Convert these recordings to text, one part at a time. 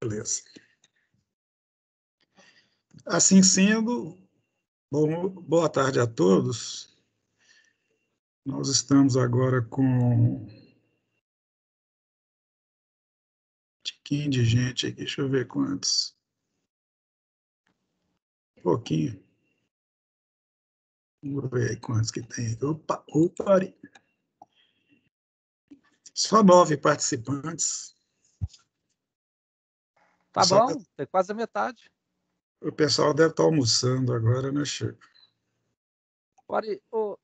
Beleza. Assim sendo, boa tarde a todos. Nós estamos agora com um tiquinho de gente aqui, deixa eu ver quantos. Um pouquinho. Vamos ver aí quantos que tem aqui. Opa. Só 9 participantes. Tá bom, é quase a metade. O pessoal deve estar almoçando agora, né, Chico?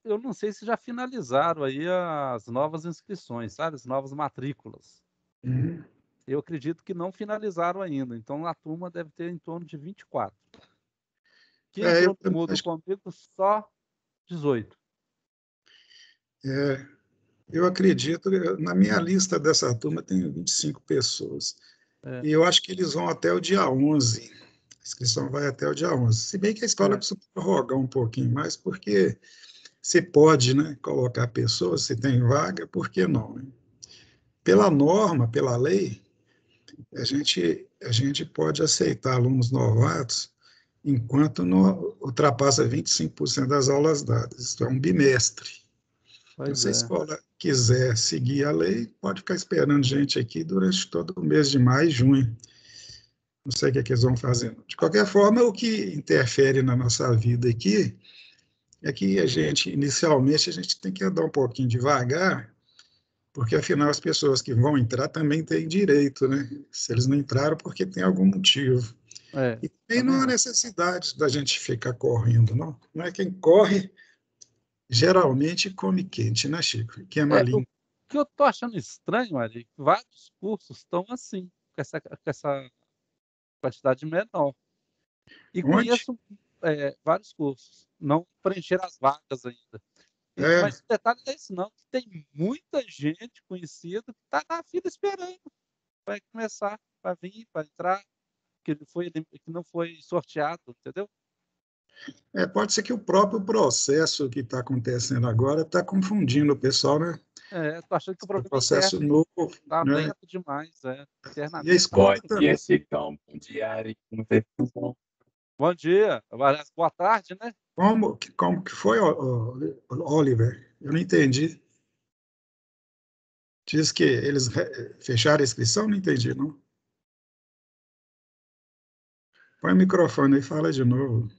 Eu não sei se já finalizaram aí as novas inscrições, sabe? As novas matrículas. Uhum. Eu acredito que não finalizaram ainda, então a turma deve ter em torno de 24. Que entrou no Moodle comigo, só 18. Eu acredito, na minha lista dessa turma tem 25 pessoas. E eu acho que eles vão até o dia 11. A inscrição vai até o dia 11. Se bem que a escola costuma prorrogar um pouquinho mais, porque se pode, né, colocar pessoas, se tem vaga, por que não? Né? Pela norma, pela lei, a gente pode aceitar alunos novatos enquanto não ultrapassa 25% das aulas dadas. Isso é um bimestre. Então, se a escola quiser seguir a lei, pode ficar esperando gente aqui durante todo o mês de maio e junho. Não sei o que é que eles vão fazer. De qualquer forma, o que interfere na nossa vida aqui é que inicialmente, a gente tem que andar um pouquinho devagar, porque, afinal, as pessoas que vão entrar também têm direito, né? Se eles não entraram, porque tem algum motivo. E também não há necessidade da gente ficar correndo, não. Não é quem corre, geralmente come quente, né, Chico? Queima a língua. O que eu tô achando estranho, Ari, que vários cursos estão assim, com essa quantidade menor. E conheço vários cursos, não preencheram as vagas ainda. Mas o detalhe não é isso, não, que tem muita gente conhecida que está na fila esperando. Vai começar, vai vir, vai entrar, que não foi sorteado, entendeu? Pode ser que o próprio processo que está acontecendo agora está confundindo o pessoal, né? Tô achando que o problema processo novo, está né? lento demais, internamente. E a escola também. Bom dia, Bom dia, boa tarde, né? Como que foi, Oliver? Eu não entendi. Diz que eles fecharam a inscrição? Não entendi, não. Põe o microfone e fala de novo.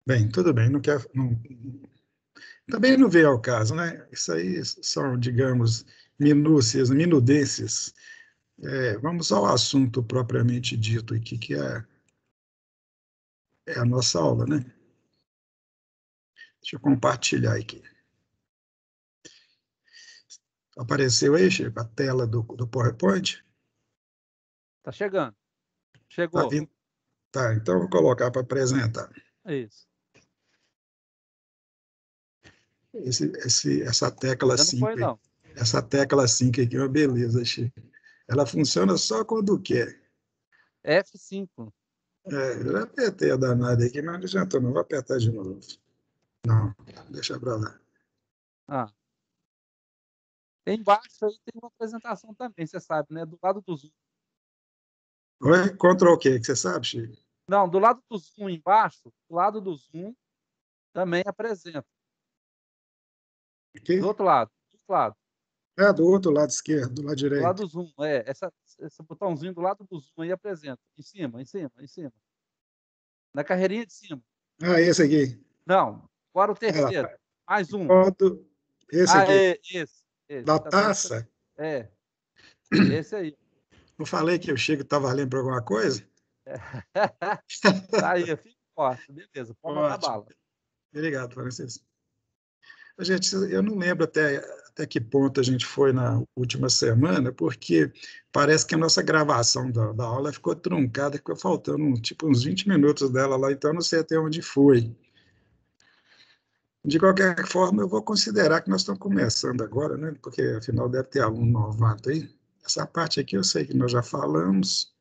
Bem, tudo bem, também não veio ao caso, né? Isso aí são, digamos, minudências. Vamos ao assunto propriamente dito aqui, que é a nossa aula, né? Deixa eu compartilhar aqui. Apareceu aí, Chico, a tela do PowerPoint? Tá chegando. Chegou. Tá vindo? Tá, então eu vou colocar para apresentar. Isso. Essa tecla 5. Não foi, não. Essa tecla 5 aqui é uma beleza, Chico. Ela funciona só quando quer. F5. Eu já apertei a danada aqui, mas não adiantou, não. Vou apertar de novo. Não, deixa para lá. Embaixo aí tem uma apresentação também, você sabe, né? Do lado do Zoom. Oi? Contra o quê? Que você sabe, Chico? Não, do lado do Zoom embaixo, do lado do Zoom, também apresenta. Aqui? Do outro lado. Do outro lado esquerdo, do lado direito. Do lado do Zoom, esse botãozinho do lado do Zoom aí apresenta. Em cima. Na carreirinha de cima. Esse aqui. Não, agora o terceiro. Mais um. Esse aqui. Esse. Da taça? Esse aí. Não falei que o Chico estava valendo para alguma coisa? Tá aí, fica forte. Beleza, pode matar bala. Obrigado, Francisco. Gente, eu não lembro até que ponto a gente foi na última semana, porque parece que a nossa gravação da aula ficou truncada, ficou faltando uns 20 minutos dela lá, então eu não sei até onde foi. De qualquer forma, eu vou considerar que nós estamos começando agora, né? Porque afinal deve ter aluno novato aí. Essa parte aqui eu sei que nós já falamos.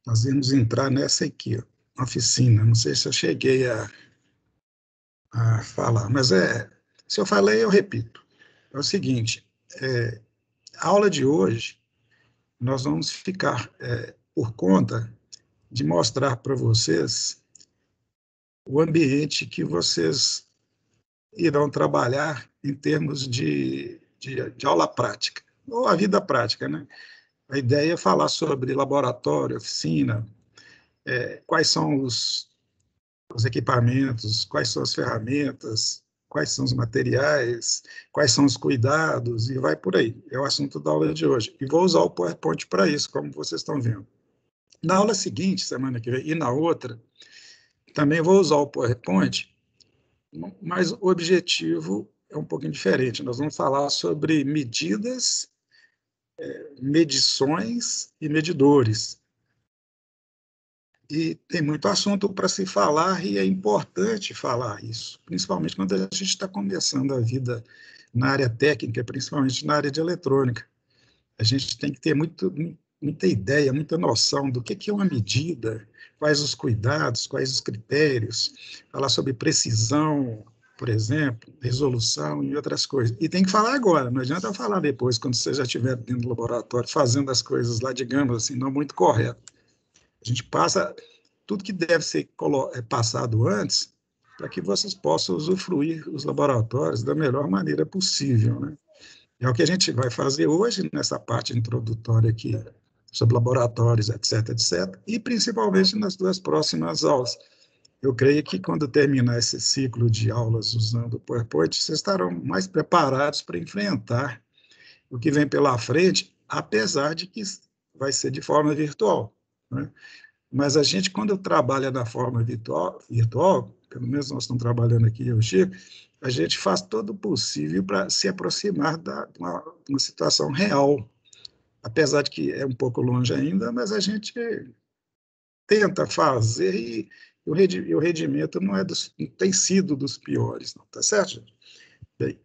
Nós vamos entrar nessa aqui, ó, oficina. Não sei se eu cheguei a falar, mas se eu falei, eu repito. É o seguinte, a aula de hoje, nós vamos ficar por conta de mostrar para vocês o ambiente que vocês irão trabalhar em termos de aula prática, ou a vida prática, né? A ideia é falar sobre laboratório, oficina, quais são os equipamentos, quais são as ferramentas, quais são os materiais, quais são os cuidados, e vai por aí. É o assunto da aula de hoje. E vou usar o PowerPoint para isso, como vocês estão vendo. Na aula seguinte, semana que vem, e na outra, também vou usar o PowerPoint, mas o objetivo é um pouquinho diferente. Nós vamos falar sobre medidas, medições e medidores. E tem muito assunto para se falar e é importante falar isso, principalmente quando a gente está começando a vida na área técnica, principalmente na área de eletrônica. A gente tem que ter muita ideia, muita noção do que é uma medida, quais os cuidados, quais os critérios, falar sobre precisão, por exemplo, resolução e outras coisas. E tem que falar agora, não adianta falar depois, quando você já estiver dentro do laboratório, fazendo as coisas lá, digamos assim, não muito correto. A gente passa tudo que deve ser passado antes, para que vocês possam usufruir os laboratórios da melhor maneira possível, né? É o que a gente vai fazer hoje, nessa parte introdutória aqui, sobre laboratórios, etc., etc., e principalmente nas duas próximas aulas. Eu creio que quando terminar esse ciclo de aulas usando o PowerPoint, vocês estarão mais preparados para enfrentar o que vem pela frente, apesar de que vai ser de forma virtual, né? Mas a gente, quando trabalha da forma virtual, pelo menos nós estamos trabalhando aqui, eu e o Chico, a gente faz todo o possível para se aproximar de uma situação real. Apesar de que é um pouco longe ainda, mas a gente tenta fazer e o rendimento não tem sido dos piores, não, tá certo, gente? Bem,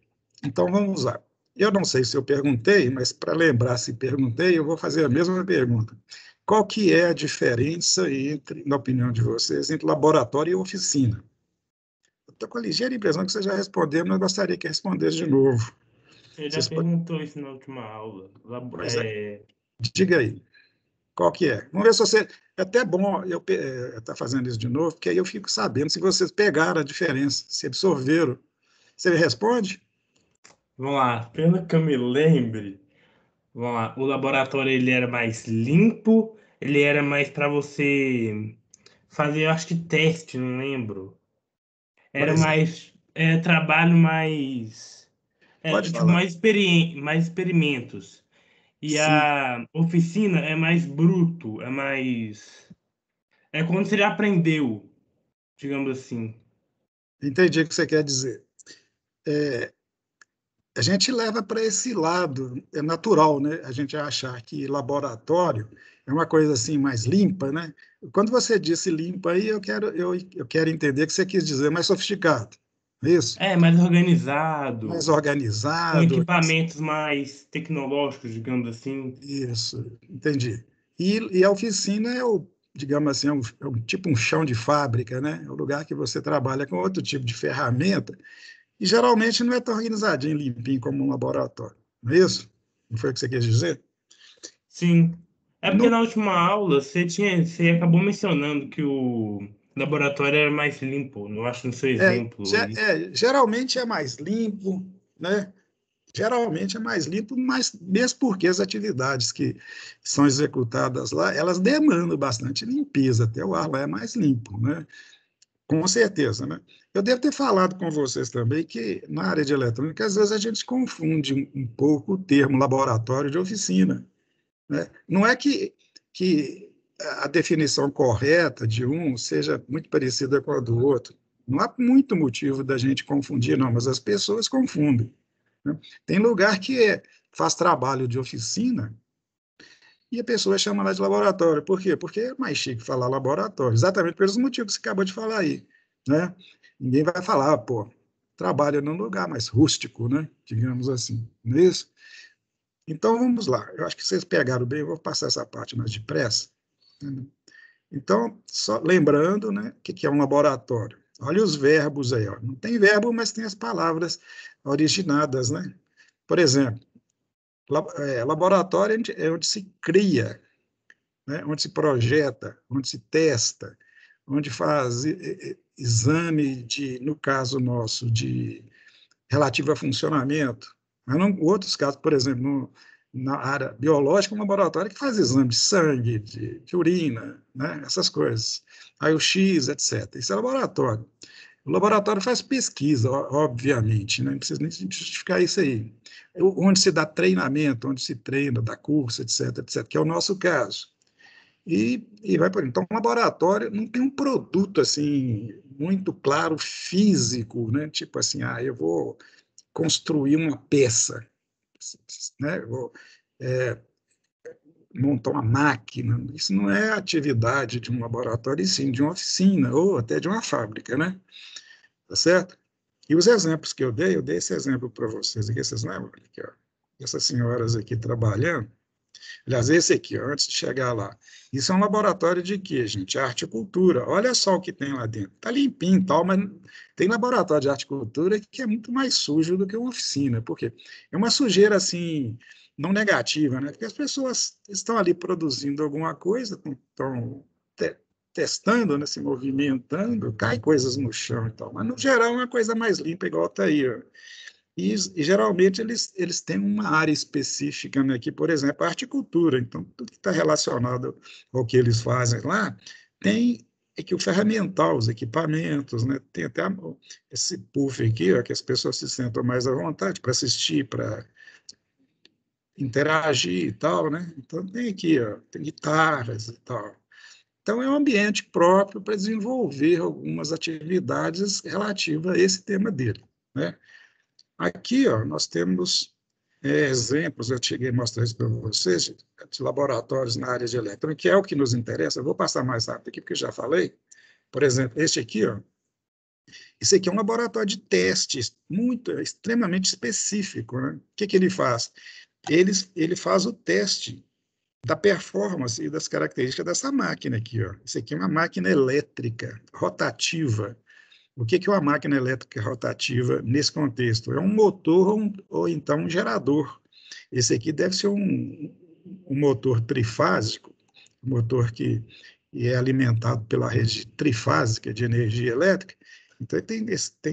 então vamos lá. Eu não sei se eu perguntei, mas para lembrar se perguntei, eu vou fazer a mesma pergunta. Qual que é a diferença entre, na opinião de vocês, entre laboratório e oficina? Eu estou com a ligeira impressão que você já respondeu, mas eu gostaria que respondesse de novo. Você já perguntou isso na última aula. Pois é. Diga aí, qual que é? Vamos ver se você... É até bom eu estar fazendo isso de novo, porque aí eu fico sabendo se vocês pegaram a diferença, se absorveram. Você responde? Vamos lá, pelo que eu me lembre, vamos lá, o laboratório ele era mais limpo, ele era mais para você fazer, eu acho que teste, não lembro. Era Pois é. mais trabalho mais Pode tipo falar. mais experimentos. E Sim, a oficina é mais bruto, é quando você já aprendeu, digamos assim. entendi o que você quer dizer. A gente leva para esse lado, é natural, né? A gente achar que laboratório é uma coisa assim mais limpa, né? Quando você disse limpa aí, eu quero entender que você quis dizer mais sofisticado, é isso? É mais organizado, Mais com organizado, equipamentos mais tecnológicos, digamos assim. isso, entendi. E a oficina digamos assim, tipo um chão de fábrica, né? É um lugar que você trabalha com outro tipo de ferramenta e geralmente não é tão organizadinho, limpinho como um laboratório, não é isso? Não foi o que você quis dizer? Sim. É porque No, na última aula você acabou mencionando que o laboratório era mais limpo, eu acho no seu exemplo aí. geralmente é mais limpo, né? Geralmente é mais limpo, mas mesmo porque as atividades que são executadas lá, elas demandam bastante limpeza, até o ar lá é mais limpo, né? Com certeza, né? Eu devo ter falado com vocês também que na área de eletrônica, às vezes a gente confunde um pouco o termo laboratório de oficina, né? Não é que a definição correta de um seja muito parecida com a do outro. Não há muito motivo da gente confundir, não, mas as pessoas confundem, né? Tem lugar que faz trabalho de oficina e a pessoa chama lá de laboratório. Por quê? Porque é mais chique falar laboratório, exatamente pelos motivos que você acabou de falar aí, né? Ninguém vai falar, pô, trabalha num lugar mais rústico, né? Digamos assim, não é isso? Então, vamos lá. Eu acho que vocês pegaram bem, eu vou passar essa parte mais depressa. Então, só lembrando, né, o que é um laboratório. Olha os verbos aí, ó. Não tem verbo, mas tem as palavras originadas, né? Por exemplo, Laboratório é onde se cria, né? Onde se projeta, onde se testa, onde faz exame no caso nosso, relativo a funcionamento. Mas não, outros casos, por exemplo, na área biológica, um laboratório que faz exame de sangue, de urina, né? Essas coisas, raio-x, etc. Isso é laboratório. O laboratório faz pesquisa, obviamente, né? Não precisa nem justificar isso aí. Onde se dá treinamento, onde se treina, dá curso, etc., etc., que é o nosso caso. E vai por aí. Então, o laboratório não tem um produto assim muito claro, físico, né? Tipo assim, eu vou construir uma peça, né? Vou montar uma máquina. Isso não é atividade de um laboratório, e sim de uma oficina ou até de uma fábrica, né? Tá certo? E os exemplos que eu dei esse exemplo para vocês aqui, vocês lembram? Aqui, ó, essas senhoras aqui trabalhando. Aliás, esse aqui, ó, antes de chegar lá. Isso é um laboratório de quê, gente? Arte e cultura. Olha só o que tem lá dentro. Está limpinho e tal, mas tem laboratório de arte e cultura que é muito mais sujo do que uma oficina. Por quê? É uma sujeira, assim, não negativa, né? Porque as pessoas estão ali produzindo alguma coisa, estão testando, né, se movimentando, cai coisas no chão e tal. Mas, no geral, é uma coisa mais limpa, igual está aí, ó. E geralmente eles têm uma área específica, né, que, por exemplo, a arte e cultura. Então, tudo que está relacionado ao que eles fazem lá tem aqui o ferramental, os equipamentos, né, tem até esse puff aqui, ó, que as pessoas se sentam mais à vontade para assistir, para interagir e tal, né? Então, tem aqui, ó, tem guitarras e tal. Então, é um ambiente próprio para desenvolver algumas atividades relativas a esse tema dele, né? Aqui, ó, nós temos exemplos, eu cheguei a mostrar isso para vocês, de laboratórios na área de eletrônica, que é o que nos interessa. Eu vou passar mais rápido aqui, porque já falei. Por exemplo, este aqui, ó, esse aqui é um laboratório de testes extremamente específico, né? O que ele faz? Ele faz o teste da performance e das características dessa máquina aqui, ó. Isso aqui é uma máquina elétrica rotativa. O que é uma máquina elétrica rotativa nesse contexto? É um motor ou então um gerador. Esse aqui deve ser um motor trifásico, um motor que é alimentado pela rede trifásica de energia elétrica. Então, tem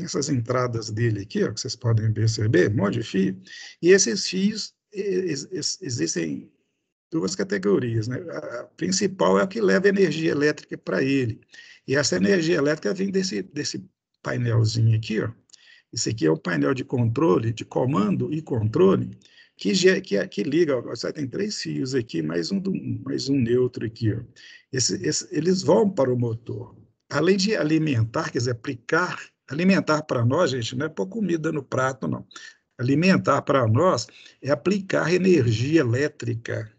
essas entradas dele aqui, ó, que vocês podem perceber, um monte de fio. E esses fios, existem duas categorias, né? A principal é a que leva energia elétrica para ele. E essa energia elétrica vem desse painelzinho aqui, ó. Esse aqui é o painel de controle, de comando e controle, que liga, ó, você tem 3 fios aqui, mais um neutro aqui, ó. Eles vão para o motor. Além de alimentar, quer dizer, alimentar para nós, gente, não é pôr comida no prato, não. Alimentar para nós é aplicar energia elétrica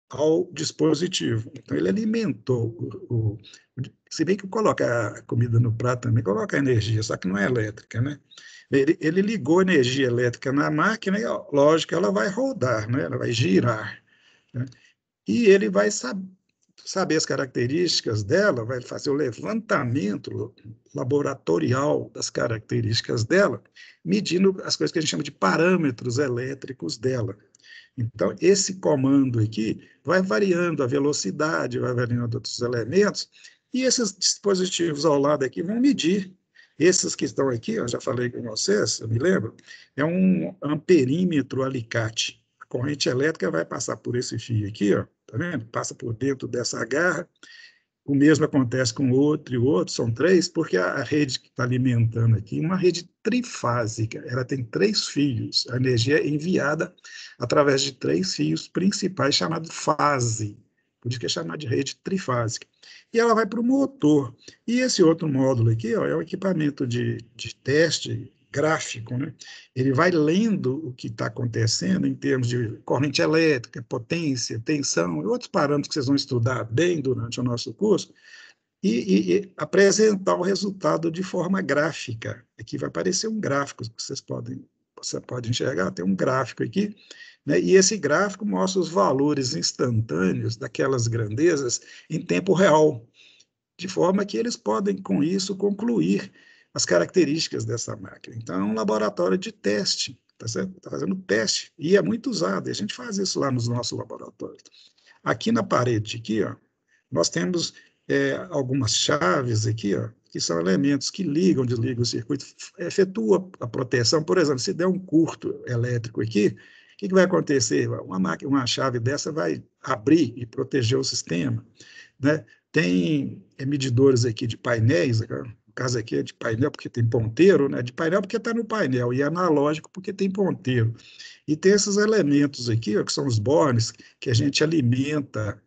ao dispositivo. Então, ele alimentou se bem que coloca a comida no prato também, coloca a energia, só que não é elétrica, né? Ele ligou energia elétrica na máquina e, lógico, ela vai rodar, né? Ela vai girar, né? E ele vai saber as características dela, vai fazer o levantamento laboratorial das características dela, medindo as coisas que a gente chama de parâmetros elétricos dela. Então, esse comando aqui vai variando a velocidade, vai variando outros elementos, e esses dispositivos ao lado aqui vão medir. Esses que estão aqui, eu já falei com vocês, eu me lembro, é um amperímetro alicate. A corrente elétrica vai passar por esse fio aqui, ó, tá vendo? Passa por dentro dessa garra. O mesmo acontece com outro e o outro, são 3, porque a rede que está alimentando aqui é uma rede trifásica, ela tem 3 fios, a energia é enviada através de 3 fios principais, chamado fase, por isso que é chamado de rede trifásica. E ela vai para o motor. E esse outro módulo aqui, ó, é o equipamento de teste gráfico, né? Ele vai lendo o que está acontecendo em termos de corrente elétrica, potência, tensão e outros parâmetros que vocês vão estudar bem durante o nosso curso, e apresentar o resultado de forma gráfica. Aqui vai aparecer um gráfico que você pode enxergar, tem um gráfico aqui, né? E esse gráfico mostra os valores instantâneos daquelas grandezas em tempo real, de forma que eles podem, com isso, concluir as características dessa máquina. Então, é um laboratório de teste. tá certo? Está fazendo teste, e é muito usado, e a gente faz isso lá nos nossos laboratórios. Aqui na parede, aqui, ó, nós temos algumas chaves aqui, ó, que são elementos que ligam, desligam o circuito, efetua a proteção. Por exemplo, se der um curto elétrico aqui, o que vai acontecer? Uma chave dessa vai abrir e proteger o sistema, né? Tem medidores aqui de painéis, no caso aqui é de painel porque tem ponteiro, né? De painel porque está no painel, e analógico porque tem ponteiro. E tem esses elementos aqui, ó, que são os bornes, que a gente alimenta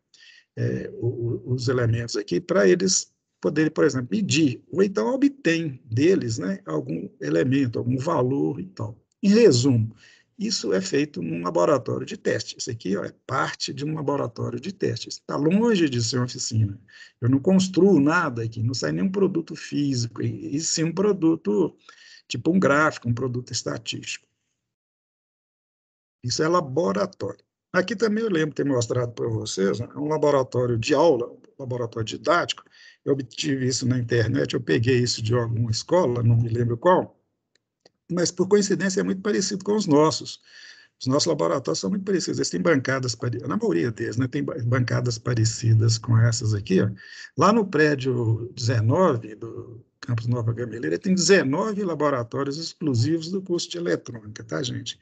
os elementos aqui para eles poderem, por exemplo, medir, ou então obtém deles, né, algum elemento, algum valor e tal. Em resumo, isso é feito num laboratório de teste. Isso aqui, ó, é parte de um laboratório de teste. Está longe de ser uma oficina. Eu não construo nada aqui, não sai nenhum produto físico, e sim um produto, tipo um gráfico, um produto estatístico. Isso é laboratório. Aqui também eu lembro de ter mostrado para vocês, né, um laboratório de aula, um laboratório didático. Eu obtive isso na internet, eu peguei isso de alguma escola, não me lembro qual, mas por coincidência é muito parecido com os nossos. Os nossos laboratórios são muito parecidos, eles têm bancadas, na maioria deles, né, tem bancadas parecidas com essas aqui. Ó. Lá no prédio 19 do Campus Nova Gameleira, tem 19 laboratórios exclusivos do curso de eletrônica, tá, gente?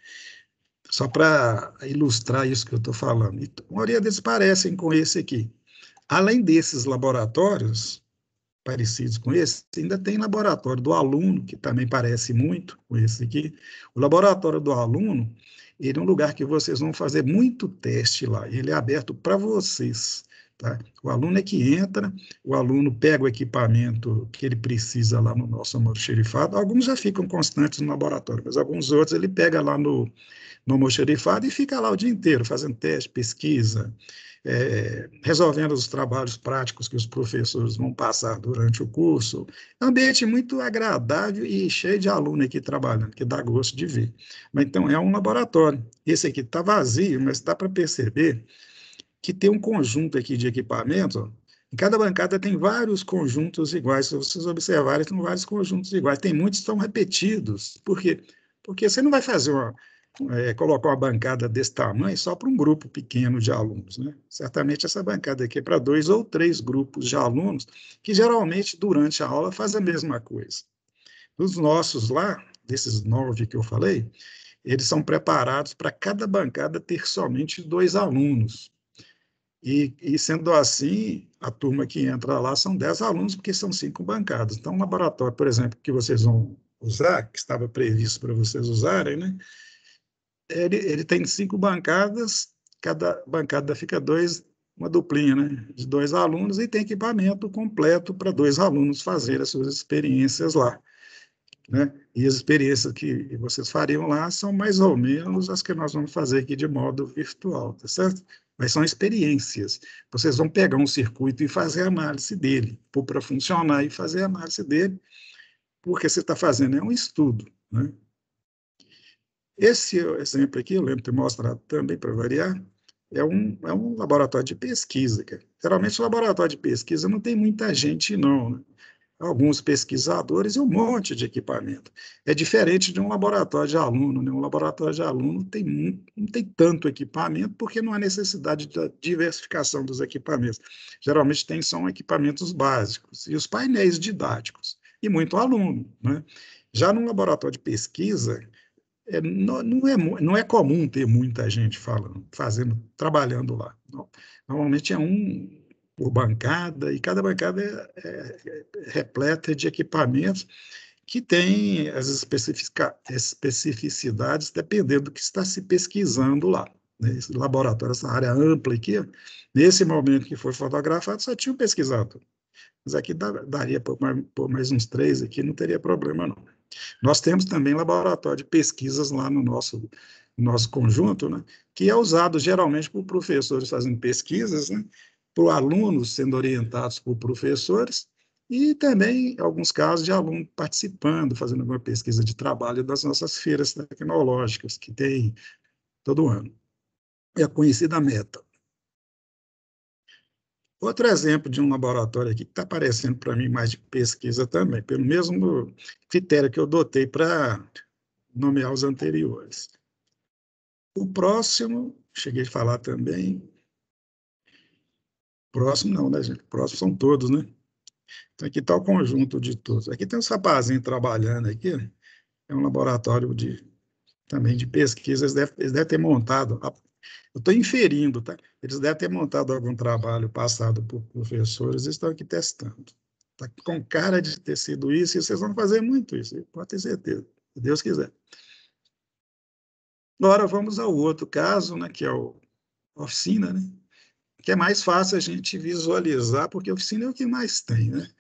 Só para ilustrar isso que eu estou falando. E a maioria deles parecem com esse aqui. Além desses laboratórios parecidos com esse, ainda tem laboratório do aluno, que também parece muito com esse aqui. O laboratório do aluno, ele é um lugar que vocês vão fazer muito teste lá, ele é aberto para vocês. Tá? O aluno é que entra, o aluno pega o equipamento que ele precisa lá no nosso almoxarifado. Alguns já ficam constantes no laboratório, mas alguns outros ele pega lá no almoxarifado e fica lá o dia inteiro fazendo teste, pesquisa, resolvendo os trabalhos práticos que os professores vão passar durante o curso. É um ambiente muito agradável e cheio de aluno aqui trabalhando, que dá gosto de ver. Mas então é um laboratório. Esse aqui está vazio, mas dá para perceber que tem um conjunto aqui de equipamentos. Ó. Em cada bancada tem vários conjuntos iguais. Se vocês observarem, tem vários conjuntos iguais. Tem muitos que estão repetidos. Por quê? Porque você não vai fazer colocar uma bancada desse tamanho só para um grupo pequeno de alunos. Né? Certamente essa bancada aqui é para 2 ou 3 grupos de alunos, que geralmente, durante a aula, fazem a mesma coisa. Os nossos lá, desses 9 que eu falei, eles são preparados para cada bancada ter somente 2 alunos. E sendo assim, a turma que entra lá são 10 alunos, porque são 5 bancadas. Então, um laboratório, por exemplo, que vocês vão usar, que estava previsto para vocês usarem, né? Ele tem 5 bancadas, cada bancada fica uma duplinha, né, de 2 alunos, e tem equipamento completo para 2 alunos fazerem as suas experiências lá. Né? E as experiências que vocês fariam lá são mais ou menos as que nós vamos fazer aqui de modo virtual, tá certo? Mas são experiências. Vocês vão pegar um circuito e fazer a análise dele, pôr para funcionar e fazer a análise dele, porque você está fazendo um estudo, né? Esse exemplo aqui, eu lembro de ter mostrado também, para variar, é um laboratório de pesquisa. Cara. Geralmente, o laboratório de pesquisa não tem muita gente, não. Né? Alguns pesquisadores e um monte de equipamento. É diferente de um laboratório de aluno. Né? Um laboratório de aluno não tem tanto equipamento, porque não há necessidade da diversificação dos equipamentos. Geralmente, são equipamentos básicos e os painéis didáticos, e muito aluno. Né? Já num laboratório de pesquisa, não é comum ter muita gente trabalhando lá. Normalmente é um por bancada, e cada bancada é repleta de equipamentos que têm as especificidades dependendo do que está se pesquisando lá. Né? Esse laboratório, essa área ampla aqui, nesse momento que foi fotografado, só tinha um pesquisador. Mas aqui daria por mais uns 3 aqui, não teria problema, não. Nós temos também laboratório de pesquisas lá no nosso conjunto, né, que é usado geralmente por professores fazendo pesquisas, né, por alunos sendo orientados por professores, e também, em alguns casos, de aluno participando, fazendo alguma pesquisa de trabalho das nossas feiras tecnológicas, que tem todo ano. É a conhecida Meta. Outro exemplo de um laboratório aqui que está aparecendo para mim mais de pesquisa também, pelo mesmo critério que eu adotei para nomear os anteriores. O próximo, cheguei a falar também, próximo não, né, gente? Próximo são todos, né? Então, aqui está o conjunto de todos. Aqui tem uns rapazinhos trabalhando aqui, é um laboratório também de pesquisa, eles devem ter montado, eu estou inferindo, tá? Eles devem ter montado algum trabalho passado por professores e estão aqui testando. Está com cara de ter sido isso, e vocês vão fazer muito isso, pode ter certeza, se Deus quiser. Agora vamos ao outro caso, né, que é a oficina, né, que é mais fácil a gente visualizar, porque a oficina é o que mais tem, né?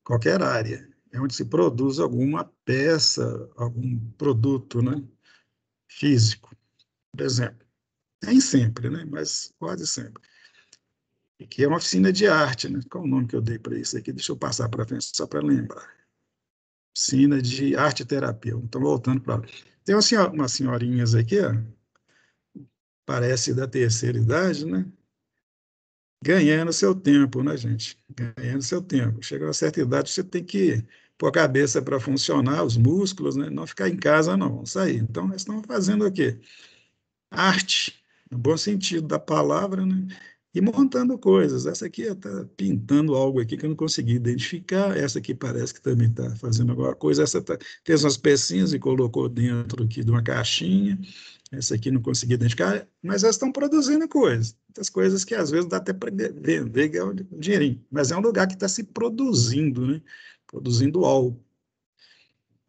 Qualquer área, é onde se produz alguma peça, algum produto, né, físico, por exemplo. Nem sempre, né, mas quase sempre. E que é uma oficina de arte, né? Qual o nome que eu dei para isso aqui? Deixa eu passar para frente, só para lembrar. Oficina de arte e terapia. Então, voltando para lá. Tem umas senhorinhas aqui, ó, parece da terceira idade, né? Ganhando seu tempo, né, gente? Ganhando seu tempo. Chega a uma certa idade, você tem que pôr a cabeça para funcionar, os músculos, né? Não ficar em casa, não, sair. Então, eles estão fazendo o quê? Arte, no bom sentido da palavra, né? E montando coisas. Essa aqui está pintando algo aqui que eu não consegui identificar. Essa aqui parece que também está fazendo alguma coisa. Essa fez umas pecinhas e colocou dentro aqui de uma caixinha. Essa aqui não consegui identificar, mas elas estão produzindo coisas. Muitas coisas que às vezes dá até para vender e ganhar um dinheirinho. Mas é um lugar que está se produzindo, né? Produzindo algo.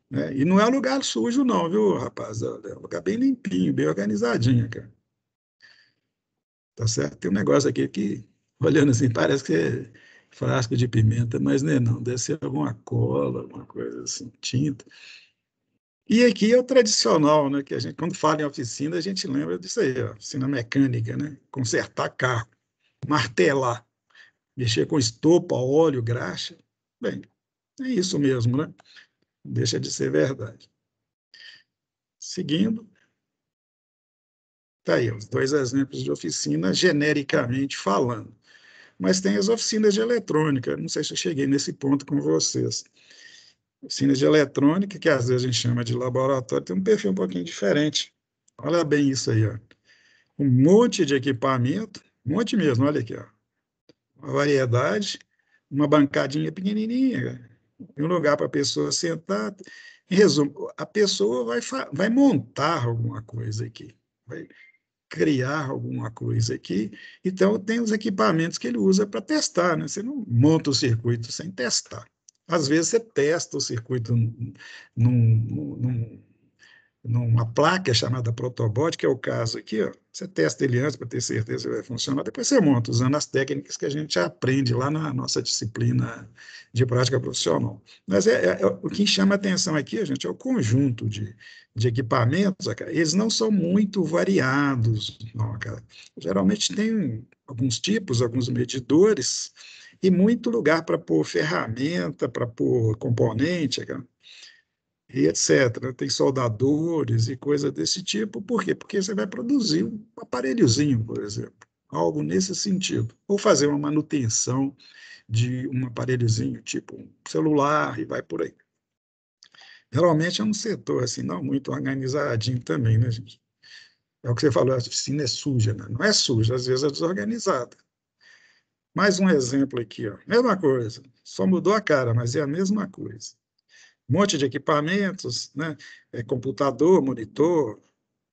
Né? E não é um lugar sujo, não, viu, rapaz? É um lugar bem limpinho, bem organizadinho, cara. Tá certo? Tem um negócio aqui que, olhando assim, parece que é frasco de pimenta, mas não é não. Deve ser alguma cola, alguma coisa assim, tinta. E aqui é o tradicional, né? Que a gente, quando fala em oficina, a gente lembra disso aí, ó, oficina mecânica, né? Consertar carro, martelar, mexer com estopa, óleo, graxa. Bem, é isso mesmo, né? Deixa de ser verdade. Seguindo, tá aí, os dois exemplos de oficina, genericamente falando. Mas tem as oficinas de eletrônica, não sei se eu cheguei nesse ponto com vocês. Oficinas de eletrônica, que às vezes a gente chama de laboratório, tem um perfil um pouquinho diferente. Olha bem isso aí, ó. Um monte de equipamento, um monte mesmo, olha aqui, ó. Uma variedade, uma bancadinha pequenininha, um lugar para a pessoa sentar. Em resumo, a pessoa vai montar alguma coisa aqui, vai criar alguma coisa aqui. Então, tem os equipamentos que ele usa para testar, né? Você não monta o circuito sem testar. Às vezes, você testa o circuito num, numa placa chamada Protobot, que é o caso aqui, ó. Você testa ele antes para ter certeza que vai funcionar, depois você monta, usando as técnicas que a gente aprende lá na nossa disciplina de prática profissional. Mas o que chama atenção aqui, gente, é o conjunto de equipamentos, cara. Eles não são muito variados, não, cara. Geralmente tem alguns tipos, alguns medidores, e muito lugar para pôr ferramenta, para pôr componente, cara, e etc. Tem soldadores e coisa desse tipo. Por quê? Porque você vai produzir um aparelhozinho, por exemplo, algo nesse sentido. Ou fazer uma manutenção de um aparelhozinho, tipo um celular, e vai por aí. Geralmente é um setor assim, não muito organizadinho também, né, gente? É o que você falou, a oficina é suja, né? Não é suja, às vezes é desorganizada. Mais um exemplo aqui, ó. Mesma coisa, só mudou a cara, mas é a mesma coisa. Um monte de equipamentos, né? Computador, monitor,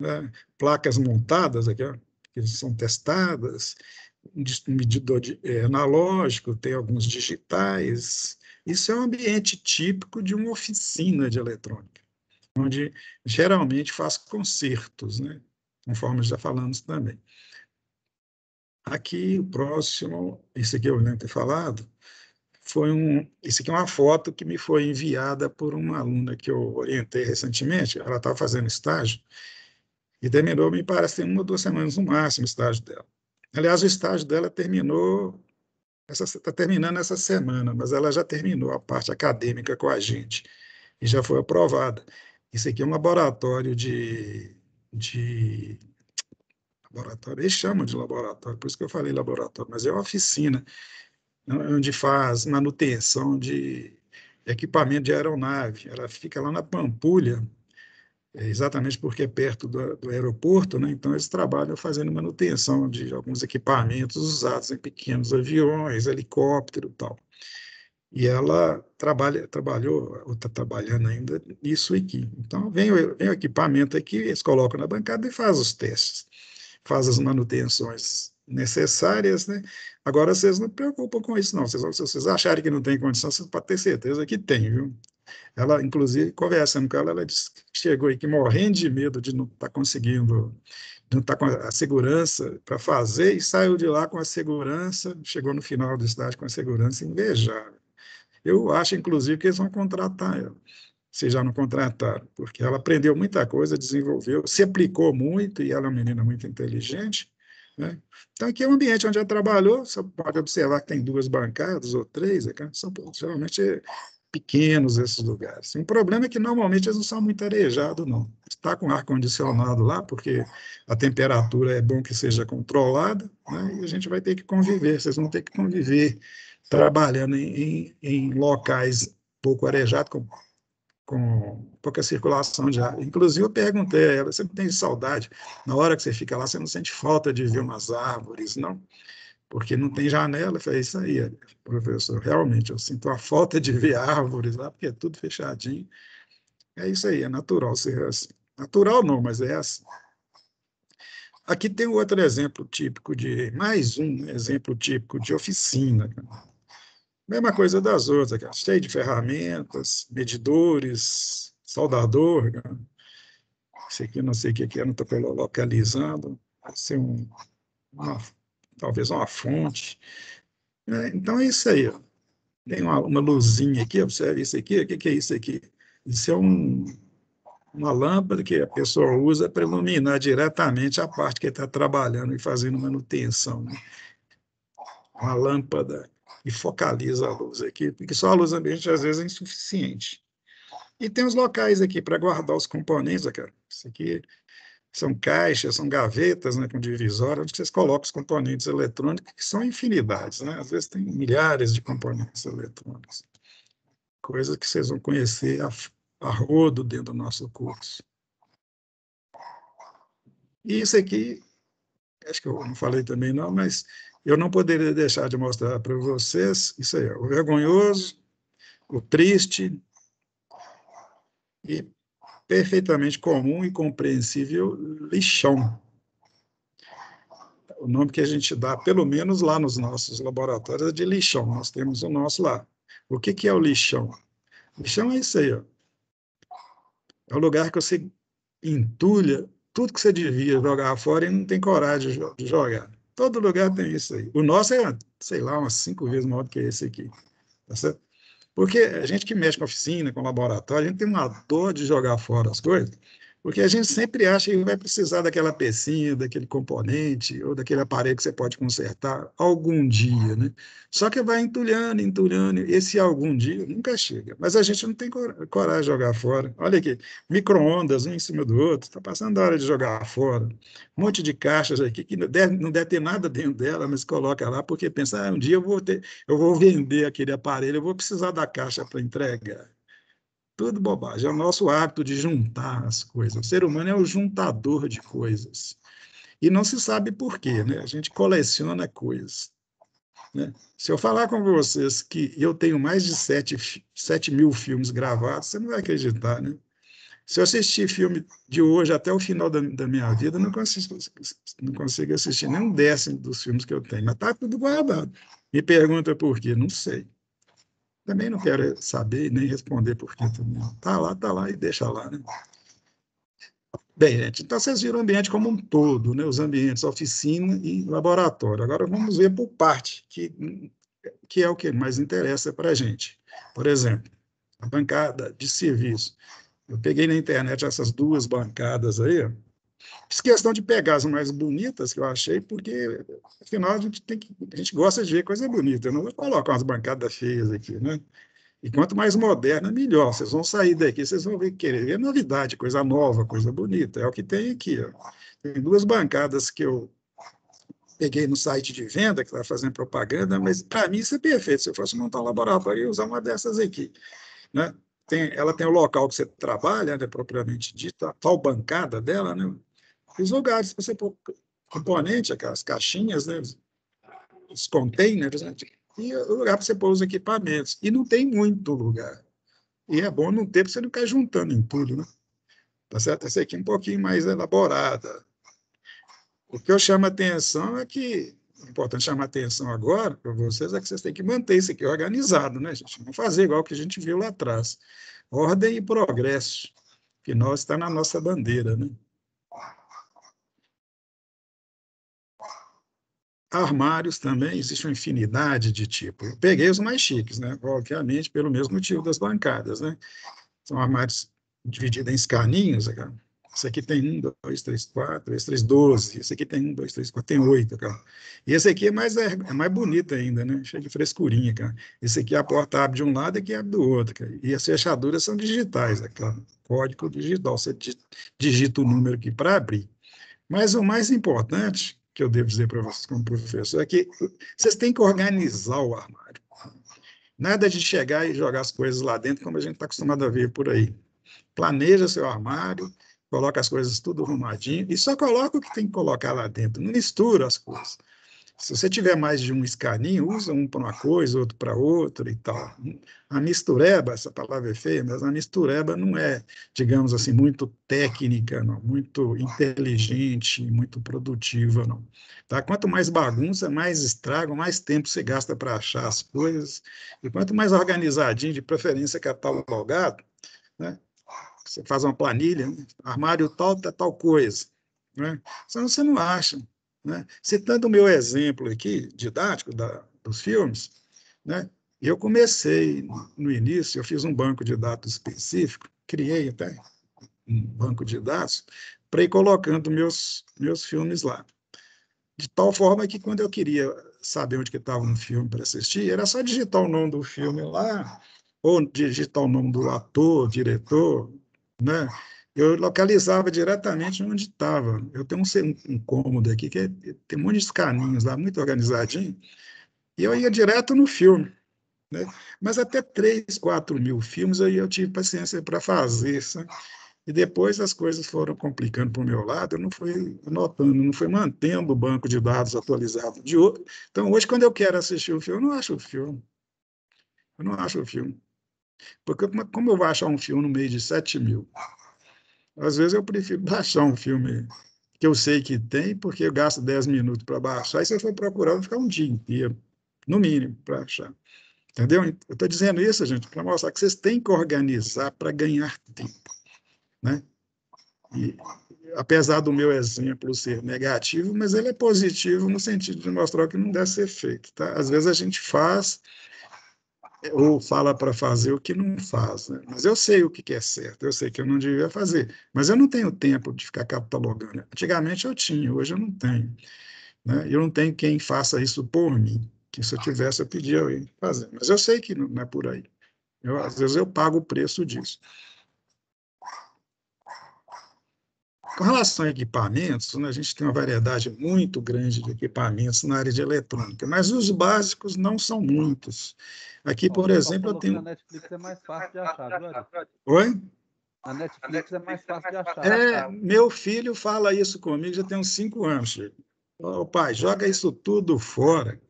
né? Placas montadas aqui, ó, que são testadas, um medidor analógico, tem alguns digitais. Isso é um ambiente típico de uma oficina de eletrônica, onde geralmente faz concertos, né? Conforme já falamos também. Aqui, o próximo, esse aqui eu lembro de ter falado, isso aqui é uma foto que me foi enviada por uma aluna que eu orientei recentemente. Ela estava fazendo estágio e terminou, me parece, tem 1 ou 2 semanas no máximo o estágio dela. Aliás, o estágio dela está terminando essa semana, mas ela já terminou a parte acadêmica com a gente e já foi aprovada. Isso aqui é um laboratório de laboratório, eles chamam de laboratório, por isso que eu falei laboratório, mas é uma oficina onde faz manutenção de equipamento de aeronave. Ela fica lá na Pampulha, exatamente porque é perto do aeroporto, né? Então eles trabalham fazendo manutenção de alguns equipamentos usados em pequenos aviões, helicóptero e tal. E ela trabalhou, ou está trabalhando ainda, nisso aqui. Então, vem o equipamento aqui, eles colocam na bancada e fazem os testes, fazem as manutenções necessárias, né? Agora, vocês não se preocupam com isso, não. Se vocês acharem que não tem condição, vocês podem ter certeza que tem, viu? Ela, inclusive, conversando com ela, ela disse que chegou aqui morrendo de medo de não estar conseguindo, de não estar com a segurança para fazer, e saiu de lá com a segurança, chegou no final do estágio com a segurança invejável. Eu acho, inclusive, que eles vão contratar ela, se já não contrataram, porque ela aprendeu muita coisa, desenvolveu, se aplicou muito, e ela é uma menina muito inteligente, né? Então, aqui é um ambiente onde ela trabalhou, você pode observar que tem 2 bancadas ou 3, são geralmente pequenos esses lugares. O problema é que, normalmente, eles não são muito arejados, não. Está com ar-condicionado lá, porque a temperatura é bom que seja controlada, né? E a gente vai ter que conviver, vocês vão ter que conviver trabalhando em locais pouco arejados, com pouca circulação de ar. Inclusive, eu perguntei a ela, você não tem saudade? Na hora que você fica lá, você não sente falta de ver umas árvores, não? Porque não tem janela. Eu falei, isso aí, professor, realmente, eu sinto a falta de ver árvores lá, porque é tudo fechadinho. É isso aí, é natural ser assim. Natural não, mas é assim. Aqui tem outro exemplo típico mais um exemplo típico de oficina. Mesma coisa das outras, cara. Cheio de ferramentas, medidores, soldador, cara. Esse aqui não sei o que é, não estou localizando. Pode ser talvez uma fonte. Então é isso aí. Ó. Tem uma luzinha aqui, observe isso aqui. O que é isso aqui? Isso é uma lâmpada que a pessoa usa para iluminar diretamente a parte que está trabalhando e fazendo manutenção. Né? Uma lâmpada e focaliza a luz aqui, porque só a luz ambiente às vezes é insuficiente. E tem os locais aqui para guardar os componentes, cara. Isso aqui são caixas, são gavetas, né, com divisória, onde vocês colocam os componentes eletrônicos, que são infinidades, né? Às vezes tem milhares de componentes eletrônicos. Coisas que vocês vão conhecer a rodo dentro do nosso curso. E isso aqui, acho que eu não falei também não, mas eu não poderia deixar de mostrar para vocês isso aí, ó, o vergonhoso, o triste e perfeitamente comum e compreensível lixão. O nome que a gente dá, pelo menos lá nos nossos laboratórios, é de lixão. Nós temos o nosso lá. O que é o lixão? Lixão é isso aí, ó. É o lugar que você entulha tudo que você devia jogar fora e não tem coragem de jogar. Todo lugar tem isso aí. O nosso é, sei lá, umas 5 vezes maior do que esse aqui. Tá certo? Porque a gente que mexe com oficina, com laboratório, a gente tem uma dor de jogar fora as coisas, porque a gente sempre acha que vai precisar daquela pecinha, daquele componente, ou daquele aparelho que você pode consertar algum dia, né? Só que vai entulhando, entulhando, esse algum dia nunca chega. Mas a gente não tem coragem de jogar fora. Olha aqui, micro-ondas, um em cima do outro, está passando a hora de jogar fora. Um monte de caixas aqui, que não deve ter nada dentro dela, mas coloca lá, porque pensa, um dia eu vou vender aquele aparelho, eu vou precisar da caixa para entregar. Tudo bobagem. É o nosso hábito de juntar as coisas. O ser humano é o juntador de coisas. E não se sabe por quê, né? A gente coleciona coisas. Né? Se eu falar com vocês que eu tenho mais de 7 mil filmes gravados, você não vai acreditar, né? Se eu assistir filme de hoje até o final da minha vida, não consigo assistir nem um décimo dos filmes que eu tenho. Mas está tudo guardado. Me pergunta por quê? Não sei. Também não quero saber nem responder por quê também. Tá lá e deixa lá, né? Bem, gente, então vocês viram o ambiente como um todo, né? Os ambientes oficina e laboratório. Agora vamos ver por parte, que é o que mais interessa para a gente. Por exemplo, a bancada de serviço. Eu peguei na internet essas 2 bancadas aí, ó. Fiz questão de pegar as mais bonitas que eu achei, porque, afinal, a gente gosta de ver coisa bonita. Eu não vou colocar umas bancadas feias aqui, né? E quanto mais moderna, melhor. Vocês vão sair daqui, vocês vão querer ver novidade, coisa nova, coisa bonita. É o que tem aqui. Ó. Tem 2 bancadas que eu peguei no site de venda, que está fazendo propaganda, mas para mim isso é perfeito. Se eu fosse montar um laboratório, eu ia usar uma dessas aqui. Né? ela tem o local que você trabalha, né, propriamente dito, a tal bancada dela, né, os lugares para você pôr componente, aquelas caixinhas, né, os containers, né, e o lugar para você pôr os equipamentos. E não tem muito lugar. E é bom não ter, para você não ficar juntando em tudo, né? Tá certo? Essa aqui é um pouquinho mais elaborada. O que eu chamo a atenção é que, é importante chamar a atenção agora para vocês, é que vocês têm que manter isso aqui organizado, né, gente? Não fazer igual que a gente viu lá atrás. Ordem e progresso, que nós está na nossa bandeira, né? Armários também, existe uma infinidade de tipos. Eu peguei os mais chiques, né? Obviamente, pelo mesmo motivo das bancadas, né? São armários divididos em escaninhos. Esse aqui tem 1, 2, 3, 4, esse 3, 12. Esse aqui tem 1, 2, 3, 4, tem 8. Cara. E esse aqui é mais bonito ainda, né? Cheio de frescurinha, cara. Esse aqui a porta abre de um lado e aqui abre do outro. Cara. E as fechaduras são digitais, cara. Código digital. Você digita o número aqui para abrir. Mas o mais importante, que eu devo dizer para vocês como professor, é que vocês têm que organizar o armário. Nada de chegar e jogar as coisas lá dentro, como a gente está acostumado a ver por aí. Planeja seu armário, coloca as coisas tudo arrumadinho e só coloca o que tem que colocar lá dentro. Não mistura as coisas. Se você tiver mais de um escaninho, usa um para uma coisa, outro para outra e tal. A mistureba, essa palavra é feia, mas a mistureba não é, digamos assim, muito técnica, não, muito inteligente, muito produtiva, não. Tá? Quanto mais bagunça, mais estrago, mais tempo você gasta para achar as coisas. E quanto mais organizadinho, de preferência catalogado, né? Você faz uma planilha, né? Armário tal, tal coisa. Né? Senão você não acha. Né? Citando o meu exemplo aqui, didático dos filmes, né? Eu comecei, no início, eu fiz um banco de dados específico, criei até um banco de dados, para ir colocando meus filmes lá. De tal forma que, quando eu queria saber onde que estava um filme para assistir, era só digitar o nome do filme lá, ou digitar o nome do ator, diretor, né? Eu localizava diretamente onde estava. Eu tenho um cômodo aqui que tem um monte de caminhos lá, muito organizadinho, e eu ia direto no filme. Né? Mas até 3, 4 mil filmes eu tive paciência para fazer. Sabe? E depois as coisas foram complicando para o meu lado, eu não fui anotando, não fui mantendo o banco de dados atualizado. Então, hoje, quando eu quero assistir o filme, eu não acho o filme. Eu não acho o filme. Porque como eu vou achar um filme no meio de 7 mil? Às vezes eu prefiro baixar um filme que eu sei que tem, porque eu gasto 10 minutos para baixar, e se eu for procurar, eu vou ficar um dia inteiro, no mínimo, para achar. Entendeu? Eu estou dizendo isso, gente, para mostrar que vocês têm que organizar para ganhar tempo. Né? E, apesar do meu exemplo ser negativo, mas ele é positivo no sentido de mostrar o que não deve ser feito. Tá? Às vezes a gente faz ou fala para fazer o que não faz. Né? Mas eu sei o que é certo, eu sei que eu não devia fazer, mas eu não tenho tempo de ficar catalogando. Antigamente eu tinha, hoje eu não tenho. Né? Eu não tenho quem faça isso por mim, que se eu tivesse eu pedia eu ir fazer. Mas eu sei que não é por aí. Às vezes eu pago o preço disso. Com relação a equipamentos, né, a gente tem uma variedade muito grande de equipamentos na área de eletrônica, mas os básicos não são muitos. Aqui, por exemplo, eu tenho... Na Netflix é mais fácil de achar, viu, Ari? Oi? Na Netflix é mais fácil de achar. Meu filho fala isso comigo já tem uns 5 anos, Chico. Ô, pai, joga isso tudo fora.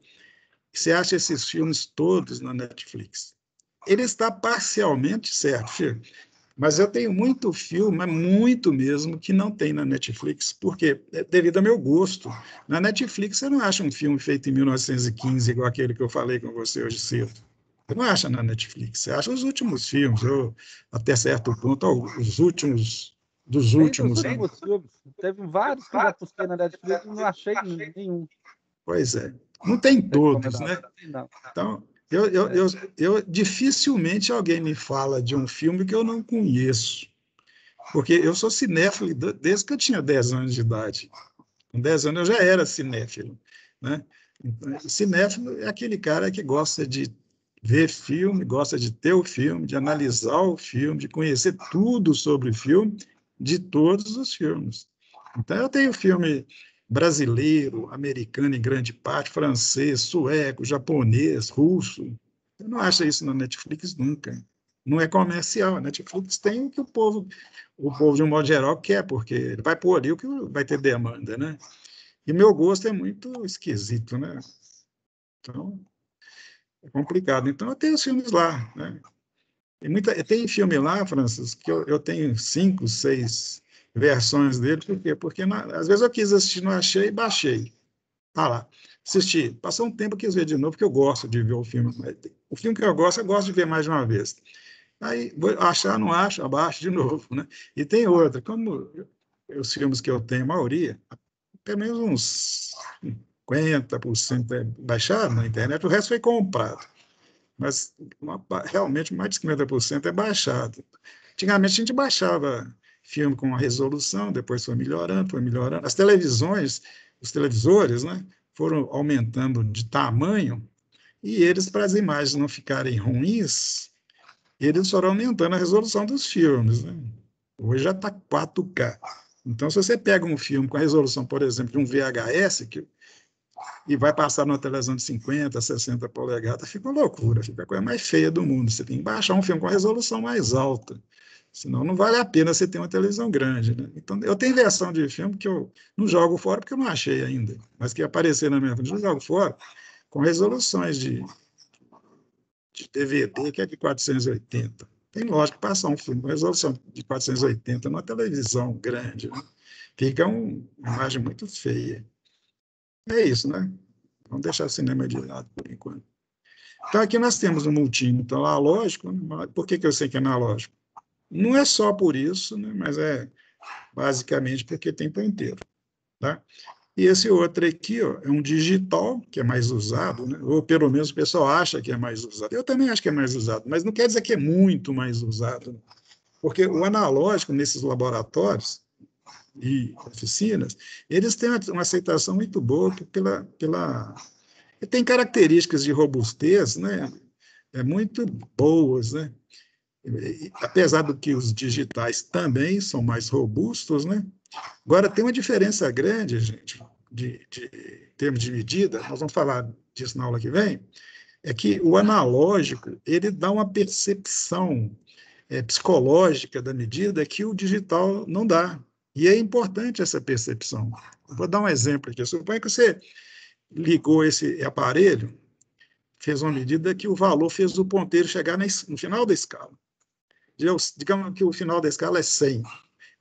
Você acha esses filmes todos na Netflix? Ele está parcialmente certo, Chico. Mas eu tenho muito filme, muito mesmo, que não tem na Netflix, porque é devido ao meu gosto. Na Netflix você não acha um filme feito em 1915, igual aquele que eu falei com você hoje cedo. Você não acha na Netflix, você acha os últimos filmes, até certo ponto, os últimos dos últimos. Filmes. Teve vários que eu já busquei na Netflix e não achei nenhum. Pois é, não tem todos, né? Não. Então, eu dificilmente alguém me fala de um filme que eu não conheço, porque eu sou cinéfilo desde que eu tinha 10 anos de idade. Com 10 anos eu já era cinéfilo. Né? Então, cinéfilo é aquele cara que gosta de ver filme, gosta de ter o filme, de analisar o filme, de conhecer tudo sobre o filme, de todos os filmes. Então, eu tenho filme brasileiro, americano em grande parte, francês, sueco, japonês, russo. Você não acha isso na Netflix nunca. não é comercial. A Netflix tem o que o povo, de um modo geral, quer, porque ele vai pôr ali o que vai ter demanda, né? E meu gosto é muito esquisito, né? Então, é complicado. Então, eu tenho os filmes lá, né? Tem filme lá, Francis, que eu tenho 5, 6 versões dele. Por quê? Porque às vezes eu quis assistir, não achei, e baixei. Tá lá. Assisti. Passou um tempo, eu quis ver de novo, porque eu gosto de ver o filme. O filme que eu gosto de ver mais de uma vez. Aí, vou achar, não acho, abaixo de novo, né? E tem outra, como os filmes que eu tenho, a maioria, pelo menos uns 50% é baixado na internet, o resto foi comprado. Mas realmente mais de 50% é baixado. Antigamente a gente baixava filme com uma resolução, depois foi melhorando, foi melhorando. As televisões, os televisores, né, foram aumentando de tamanho e eles, para as imagens não ficarem ruins, eles foram aumentando a resolução dos filmes, né? Hoje já está 4K. Então, se você pega um filme com a resolução, por exemplo, de um VHS, e vai passar numa televisão de 50, 60 polegadas, fica uma loucura, fica a coisa mais feia do mundo. Você tem que baixar um filme com a resolução mais alta, senão não vale a pena você ter uma televisão grande, né? Então, eu tenho versão de filme que eu não jogo fora porque eu não achei ainda, mas que aparecer na minha frente, eu jogo fora com resoluções de DVD, que é de 480. Tem lógico que passar um filme com resolução de 480 numa televisão grande, né? Fica uma imagem muito feia. É isso, né? Vamos deixar o cinema de lado por enquanto. Então, aqui nós temos um multímetro então, analógico. Por que eu sei que é analógico? Não é só por isso, né? Mas é basicamente porque tem ponteiro. Tá? E esse outro aqui ó, é um digital, que é mais usado, né? Ou pelo menos o pessoal acha que é mais usado. Eu também acho que é mais usado, mas não quer dizer que é muito mais usado. Né? Porque o analógico, nesses laboratórios e oficinas, eles têm uma aceitação muito boa tem características de robustez, né, muito boas, né? Apesar do que os digitais também são mais robustos, né? Agora, tem uma diferença grande, gente, de termos de medida, nós vamos falar disso na aula que vem, é que o analógico, ele dá uma percepção psicológica da medida que o digital não dá. E é importante essa percepção. Vou dar um exemplo aqui. Suponha que você ligou esse aparelho, fez uma medida que o valor fez o ponteiro chegar no final da escala. Digamos que o final da escala é 100.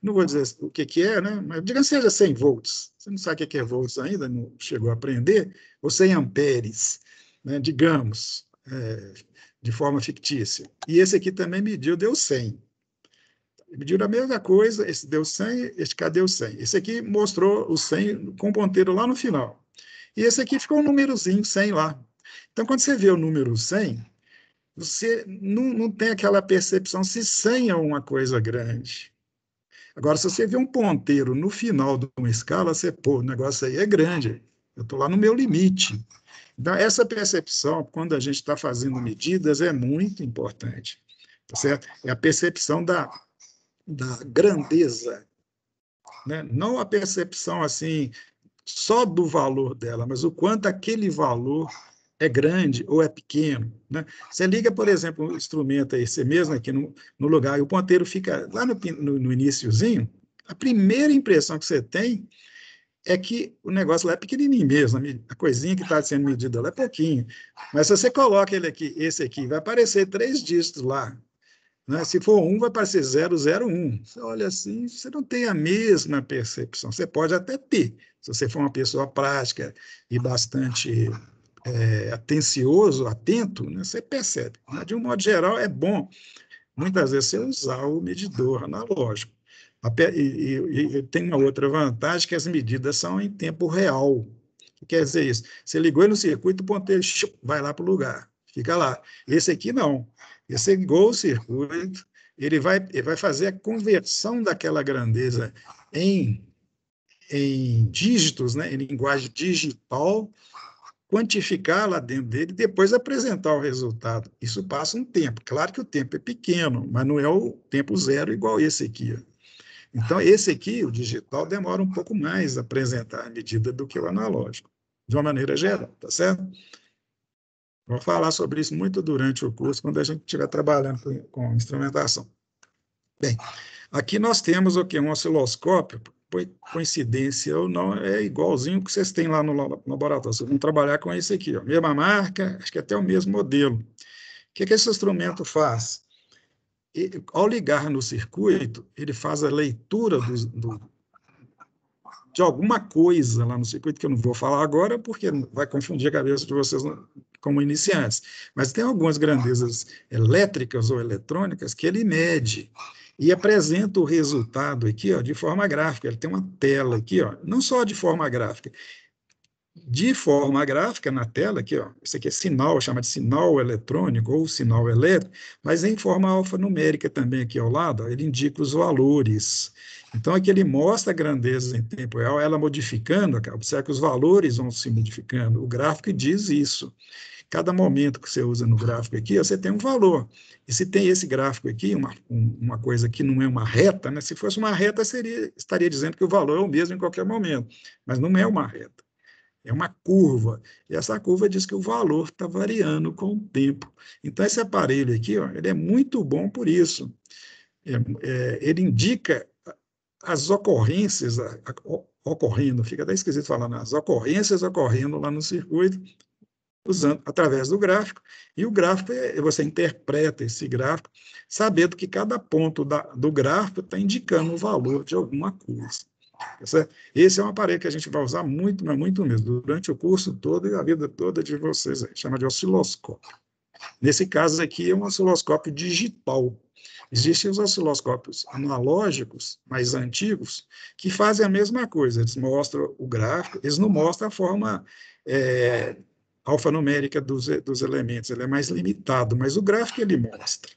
Não vou dizer o que é, né? Mas digamos que seja 100 volts. Você não sabe o que é volts ainda, não chegou a aprender, ou 100 amperes, né? Digamos, de forma fictícia. E esse aqui também mediu, deu 100. Mediram a mesma coisa, esse deu 100, esse cá deu 100. Esse aqui mostrou o 100 com ponteiro lá no final. E esse aqui ficou um númerozinho 100 lá. Então, quando você vê o número 100, você não tem aquela percepção se 100 é uma coisa grande. Agora, se você vê um ponteiro no final de uma escala, você, pô, o negócio aí é grande, eu estou lá no meu limite. Então, essa percepção, quando a gente está fazendo medidas, é muito importante. Tá certo? É a percepção da grandeza, né? Não a percepção assim só do valor dela, mas o quanto aquele valor é grande ou é pequeno. Né? Você liga, por exemplo, um instrumento aí, você mesmo aqui no lugar, e o ponteiro fica lá no iniciozinho, a primeira impressão que você tem é que o negócio lá é pequenininho mesmo, a coisinha que está sendo medida lá é pouquinho. Mas se você coloca ele aqui, esse aqui, vai aparecer 3 dígitos lá. Né? Se for 1, vai aparecer 001. Você olha assim, você não tem a mesma percepção. Você pode até ter, se você for uma pessoa prática e bastante atencioso, atento, né? Você percebe. Mas, de um modo geral, é bom, muitas vezes, você usar o medidor analógico. E tem uma outra vantagem, que as medidas são em tempo real. O que quer dizer isso? Você ligou no circuito, o ponteiro vai lá para o lugar, fica lá. Esse aqui não. Esse ligou o circuito, ele vai fazer a conversão daquela grandeza em dígitos, né, em linguagem digital, quantificar lá dentro dele e depois apresentar o resultado. Isso passa um tempo. Claro que o tempo é pequeno, mas não é o tempo zero igual esse aqui. Então, esse aqui, o digital, demora um pouco mais a apresentar a medida do que o analógico, de uma maneira geral, tá certo? Vou falar sobre isso muito durante o curso, quando a gente estiver trabalhando com instrumentação. Bem, aqui nós temos o quê? Um osciloscópio, por coincidência ou não, é igualzinho que vocês têm lá no laboratório. Vocês vão trabalhar com esse aqui, ó, mesma marca, acho que até o mesmo modelo. O que esse instrumento faz? Ao ligar no circuito, ele faz a leitura de alguma coisa lá no circuito, que eu não vou falar agora, porque vai confundir a cabeça de vocês como iniciantes. Mas tem algumas grandezas elétricas ou eletrônicas que ele mede e apresenta o resultado aqui, ó, de forma gráfica. Ele tem uma tela aqui, ó, não só de forma gráfica, na tela, aqui, ó, isso aqui é sinal, chama de sinal eletrônico ou sinal elétrico, mas em forma alfanumérica também aqui ao lado, ó, ele indica os valores. Então, aqui ele mostra a grandeza em tempo real, ela modificando, observa que os valores vão se modificando, o gráfico diz isso. Cada momento que você usa no gráfico aqui, você tem um valor. E se tem esse gráfico aqui, uma coisa que não é uma reta, né? Se fosse uma reta, estaria dizendo que o valor é o mesmo em qualquer momento, mas não é uma reta. É uma curva, e essa curva diz que o valor está variando com o tempo. Então, esse aparelho aqui, ó, ele é muito bom por isso. Ele indica as ocorrências ocorrendo, fica até esquisito falar, as ocorrências ocorrendo lá no circuito, através do gráfico, e o gráfico, você interpreta esse gráfico, sabendo que cada ponto do gráfico está indicando o valor de alguma coisa. Certo? Esse é um aparelho que a gente vai usar muito, mas muito mesmo, durante o curso todo e a vida toda de vocês, aí, chama de osciloscópio. Nesse caso aqui é um osciloscópio digital. Existem os osciloscópios analógicos, mais antigos, que fazem a mesma coisa, eles mostram o gráfico, eles não mostram a forma alfanumérica dos elementos, ele é mais limitado, mas o gráfico ele mostra.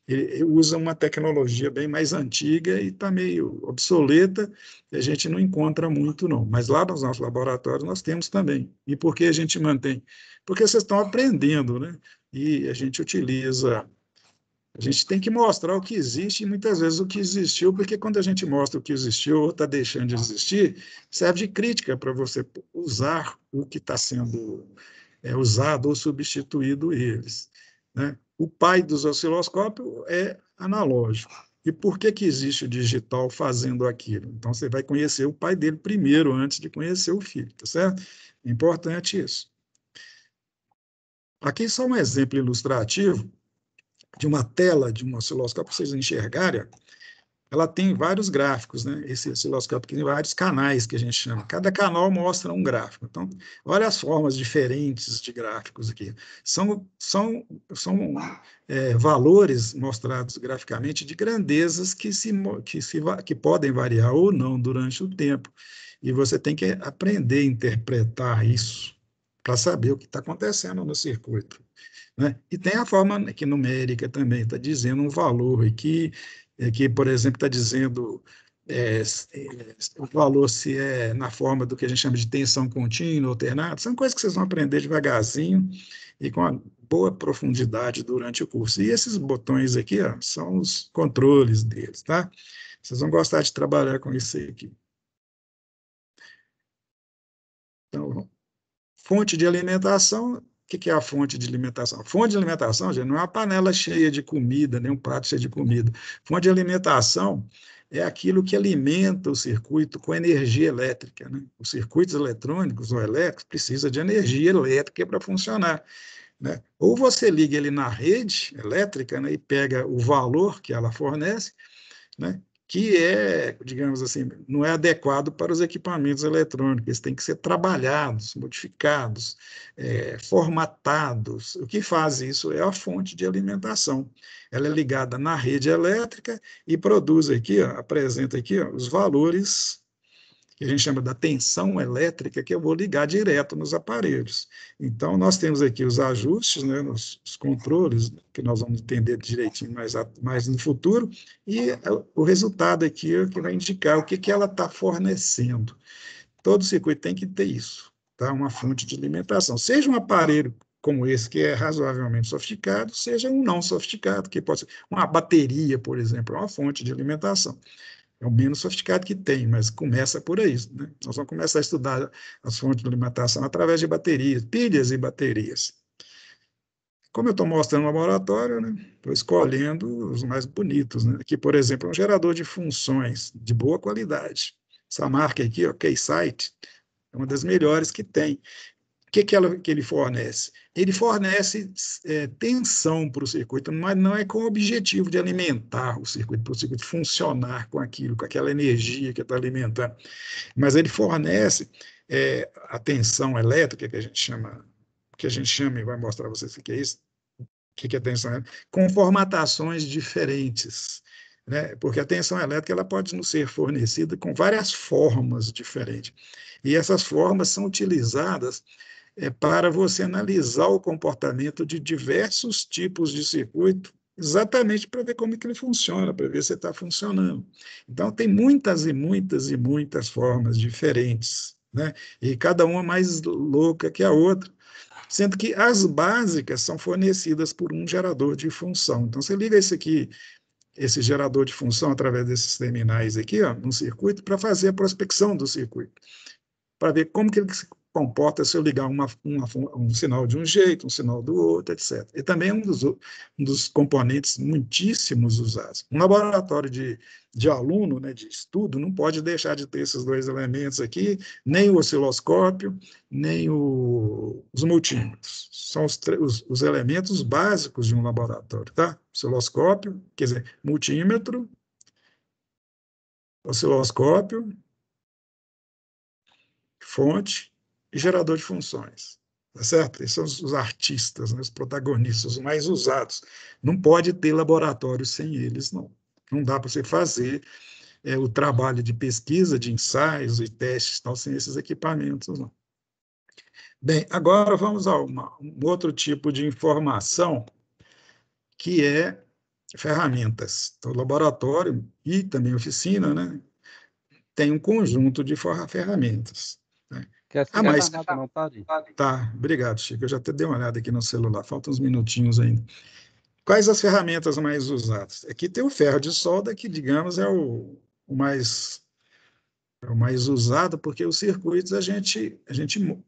Ele usa uma tecnologia bem mais antiga e está meio obsoleta, e a gente não encontra muito, não. Mas lá nos nossos laboratórios nós temos também. E por que a gente mantém? Porque vocês estão aprendendo, né? E a gente tem que mostrar o que existe, e muitas vezes o que existiu, porque quando a gente mostra o que existiu ou está deixando de existir, serve de crítica para você usar o que está sendo usado ou substituído eles, né? O pai dos osciloscópios é analógico. E por que existe o digital fazendo aquilo? Então, você vai conhecer o pai dele primeiro, antes de conhecer o filho, tá certo? É importante isso. Aqui só um exemplo ilustrativo de uma tela de um osciloscópio, para vocês enxergarem. Ela tem vários gráficos, né? Esse osciloscópio tem vários canais, que a gente chama. Cada canal mostra um gráfico. Então, olha as formas diferentes de gráficos aqui. São valores mostrados graficamente de grandezas que podem variar ou não durante o tempo. E você tem que aprender a interpretar isso para saber o que está acontecendo no circuito, né? E tem a forma aqui numérica também, está dizendo um valor aqui, que, por exemplo, está dizendo o valor se é na forma do que a gente chama de tensão contínua, alternada. São coisas que vocês vão aprender devagarzinho e com uma boa profundidade durante o curso. E esses botões aqui, ó, são os controles deles, tá? Vocês vão gostar de trabalhar com isso aqui. Então, fonte de alimentação. O que é a fonte de alimentação? A fonte de alimentação, gente, não é uma panela cheia de comida, nem um prato cheio de comida. Fonte de alimentação é aquilo que alimenta o circuito com energia elétrica, né? Os circuitos eletrônicos ou elétricos precisam de energia elétrica para funcionar, né? Ou você liga ele na rede elétrica, né, e pega o valor que ela fornece, né, que digamos assim, não é adequado para os equipamentos eletrônicos, eles têm que ser trabalhados, modificados, formatados. O que faz isso é a fonte de alimentação. Ela é ligada na rede elétrica e produz aqui, ó, apresenta aqui, ó, os valores que a gente chama da tensão elétrica, que eu vou ligar direto nos aparelhos. Então, nós temos aqui os ajustes, né, os controles, que nós vamos entender direitinho mais no futuro, e o resultado aqui é que vai indicar o que ela está fornecendo. Todo circuito tem que ter isso, tá? Uma fonte de alimentação. Seja um aparelho como esse, que é razoavelmente sofisticado, seja um não sofisticado, que pode ser uma bateria, por exemplo, é uma fonte de alimentação. É o menos sofisticado que tem, mas começa por aí, né? Nós vamos começar a estudar as fontes de alimentação através de baterias, pilhas e baterias. Como eu estou mostrando no laboratório, né, estou escolhendo os mais bonitos. Né? Aqui, por exemplo, é um gerador de funções de boa qualidade. Essa marca aqui, ó, Keysight, é uma das melhores que tem. O que ele fornece? Ele fornece tensão para o circuito, mas não é com o objetivo de alimentar o circuito, para o circuito funcionar com aquilo, com aquela energia que está alimentando. Mas ele fornece a tensão elétrica, que a gente chama, e vai mostrar para vocês o que é isso, o que é tensão elétrica, com formatações diferentes. Né? Porque a tensão elétrica ela pode nos ser fornecida com várias formas diferentes. E essas formas são utilizadas para você analisar o comportamento de diversos tipos de circuito, exatamente para ver como é que ele funciona, para ver se está funcionando. Então, tem muitas e muitas e muitas formas diferentes, né? E cada uma mais louca que a outra, sendo que as básicas são fornecidas por um gerador de função. Então, você liga esse gerador de função através desses terminais aqui, ó, no circuito, para fazer a prospecção do circuito, para ver como que ele se comporta se eu ligar um sinal de um jeito, um sinal do outro, etc. E também é um dos componentes muitíssimos usados. Um laboratório de aluno, né, de estudo, não pode deixar de ter esses dois elementos aqui, nem o osciloscópio, nem os multímetros. São os elementos básicos de um laboratório, tá? Osciloscópio, quer dizer, multímetro, osciloscópio, fonte e gerador de funções. Tá certo? Esses são os artistas, né, os protagonistas, os mais usados. Não pode ter laboratório sem eles, não. Não dá para você fazer o trabalho de pesquisa, de ensaios e testes tal, sem esses equipamentos, não. Bem, agora vamos a um outro tipo de informação, que é ferramentas. Então, laboratório e também oficina, né, tem um conjunto de ferramentas. Né? Quer se Mas nada não, tá ali. Tá, obrigado, Chico. Eu já até dei uma olhada aqui no celular, faltam uns minutinhos ainda. Quais as ferramentas mais usadas? Aqui tem o ferro de solda, que, digamos, é o mais usado, porque os circuitos,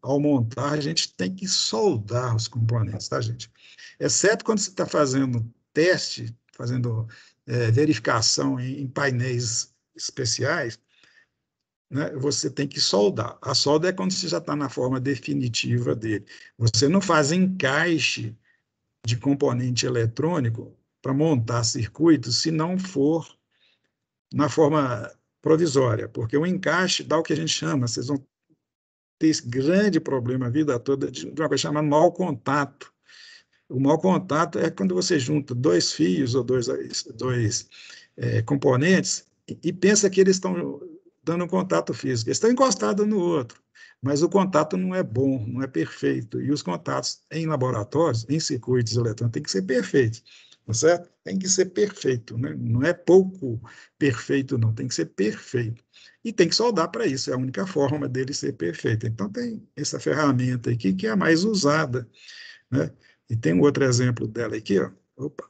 ao montar, a gente tem que soldar os componentes, tá, gente? Exceto quando você está fazendo teste, fazendo verificação em painéis especiais, né, você tem que soldar. A solda é quando você já está na forma definitiva dele. Você não faz encaixe de componente eletrônico para montar circuitos se não for na forma provisória, porque o encaixe dá o que a gente chama, vocês vão ter esse grande problema a vida toda de uma coisa chamada mau contato. O mau contato é quando você junta dois fios ou dois componentes e pensa que eles estão dando um contato físico. Eles estão encostados no outro, mas o contato não é bom, não é perfeito. E os contatos em laboratórios, em circuitos eletrônicos, tem que ser perfeitos, tá certo? Tem que ser perfeito, né? Não é pouco perfeito, não, tem que ser perfeito. E tem que soldar para isso, é a única forma dele ser perfeito. Então, tem essa ferramenta aqui que é a mais usada, né? E tem um outro exemplo dela aqui, ó. Opa,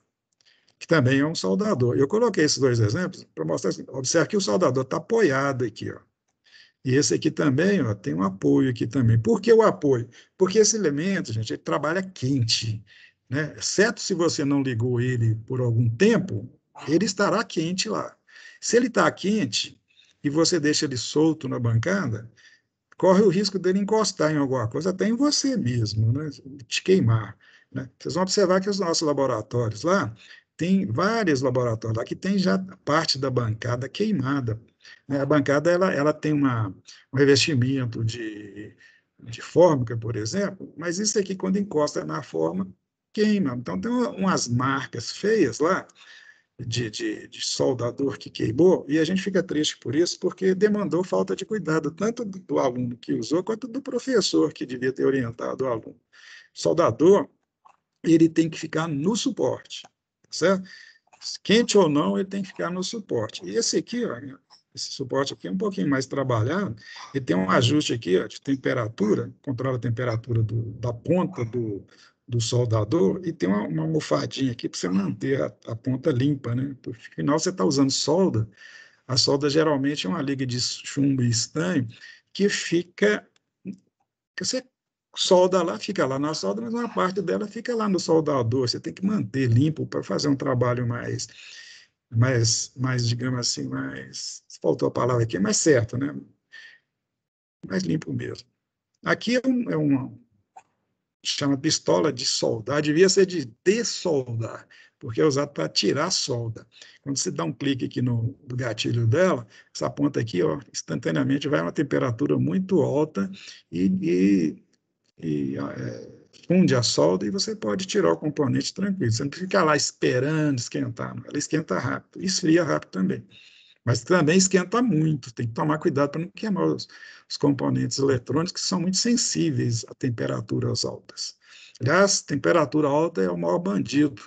que também é um soldador. Eu coloquei esses dois exemplos para mostrar assim, observe que o soldador está apoiado aqui, ó. E esse aqui também, ó, tem um apoio aqui também. Por que o apoio? Porque esse elemento, gente, ele trabalha quente, né? Exceto se você não ligou ele por algum tempo, ele estará quente lá. Se ele está quente e você deixa ele solto na bancada, corre o risco dele encostar em alguma coisa, até em você mesmo, né? Te queimar. Né? Vocês vão observar que os nossos laboratórios lá, tem vários laboratórios lá que tem já parte da bancada queimada. Né? A bancada ela tem um revestimento de fórmica, por exemplo, mas isso aqui, quando encosta na forma, queima. Então, tem umas marcas feias lá, de soldador que queimou, e a gente fica triste por isso, porque demandou falta de cuidado, tanto do aluno que usou, quanto do professor que devia ter orientado o aluno. Soldador, ele tem que ficar no suporte, certo? Quente ou não, ele tem que ficar no suporte. E esse aqui, ó, esse suporte aqui é um pouquinho mais trabalhado, ele tem um ajuste aqui, ó, de temperatura, controla a temperatura da ponta do soldador, e tem uma almofadinha aqui para você manter a ponta limpa, né? Porque, afinal, você está usando solda, a solda geralmente é uma liga de chumbo e estanho que fica... Que você solda lá, fica lá na solda, mas uma parte dela fica lá no soldador. Você tem que manter limpo para fazer um trabalho mais, digamos assim, mais, faltou a palavra aqui, mais certo, né? Mais limpo mesmo. Aqui chama pistola de soldar, devia ser de dessoldar, porque é usado para tirar a solda. Quando você dá um clique aqui no gatilho dela, essa ponta aqui, ó, instantaneamente vai a uma temperatura muito alta e funde a solda e você pode tirar o componente tranquilo. Você não fica lá esperando esquentar, ela esquenta rápido, esfria rápido também. Mas também esquenta muito, tem que tomar cuidado para não queimar os componentes eletrônicos, que são muito sensíveis a temperaturas altas. Aliás, temperatura alta é o maior bandido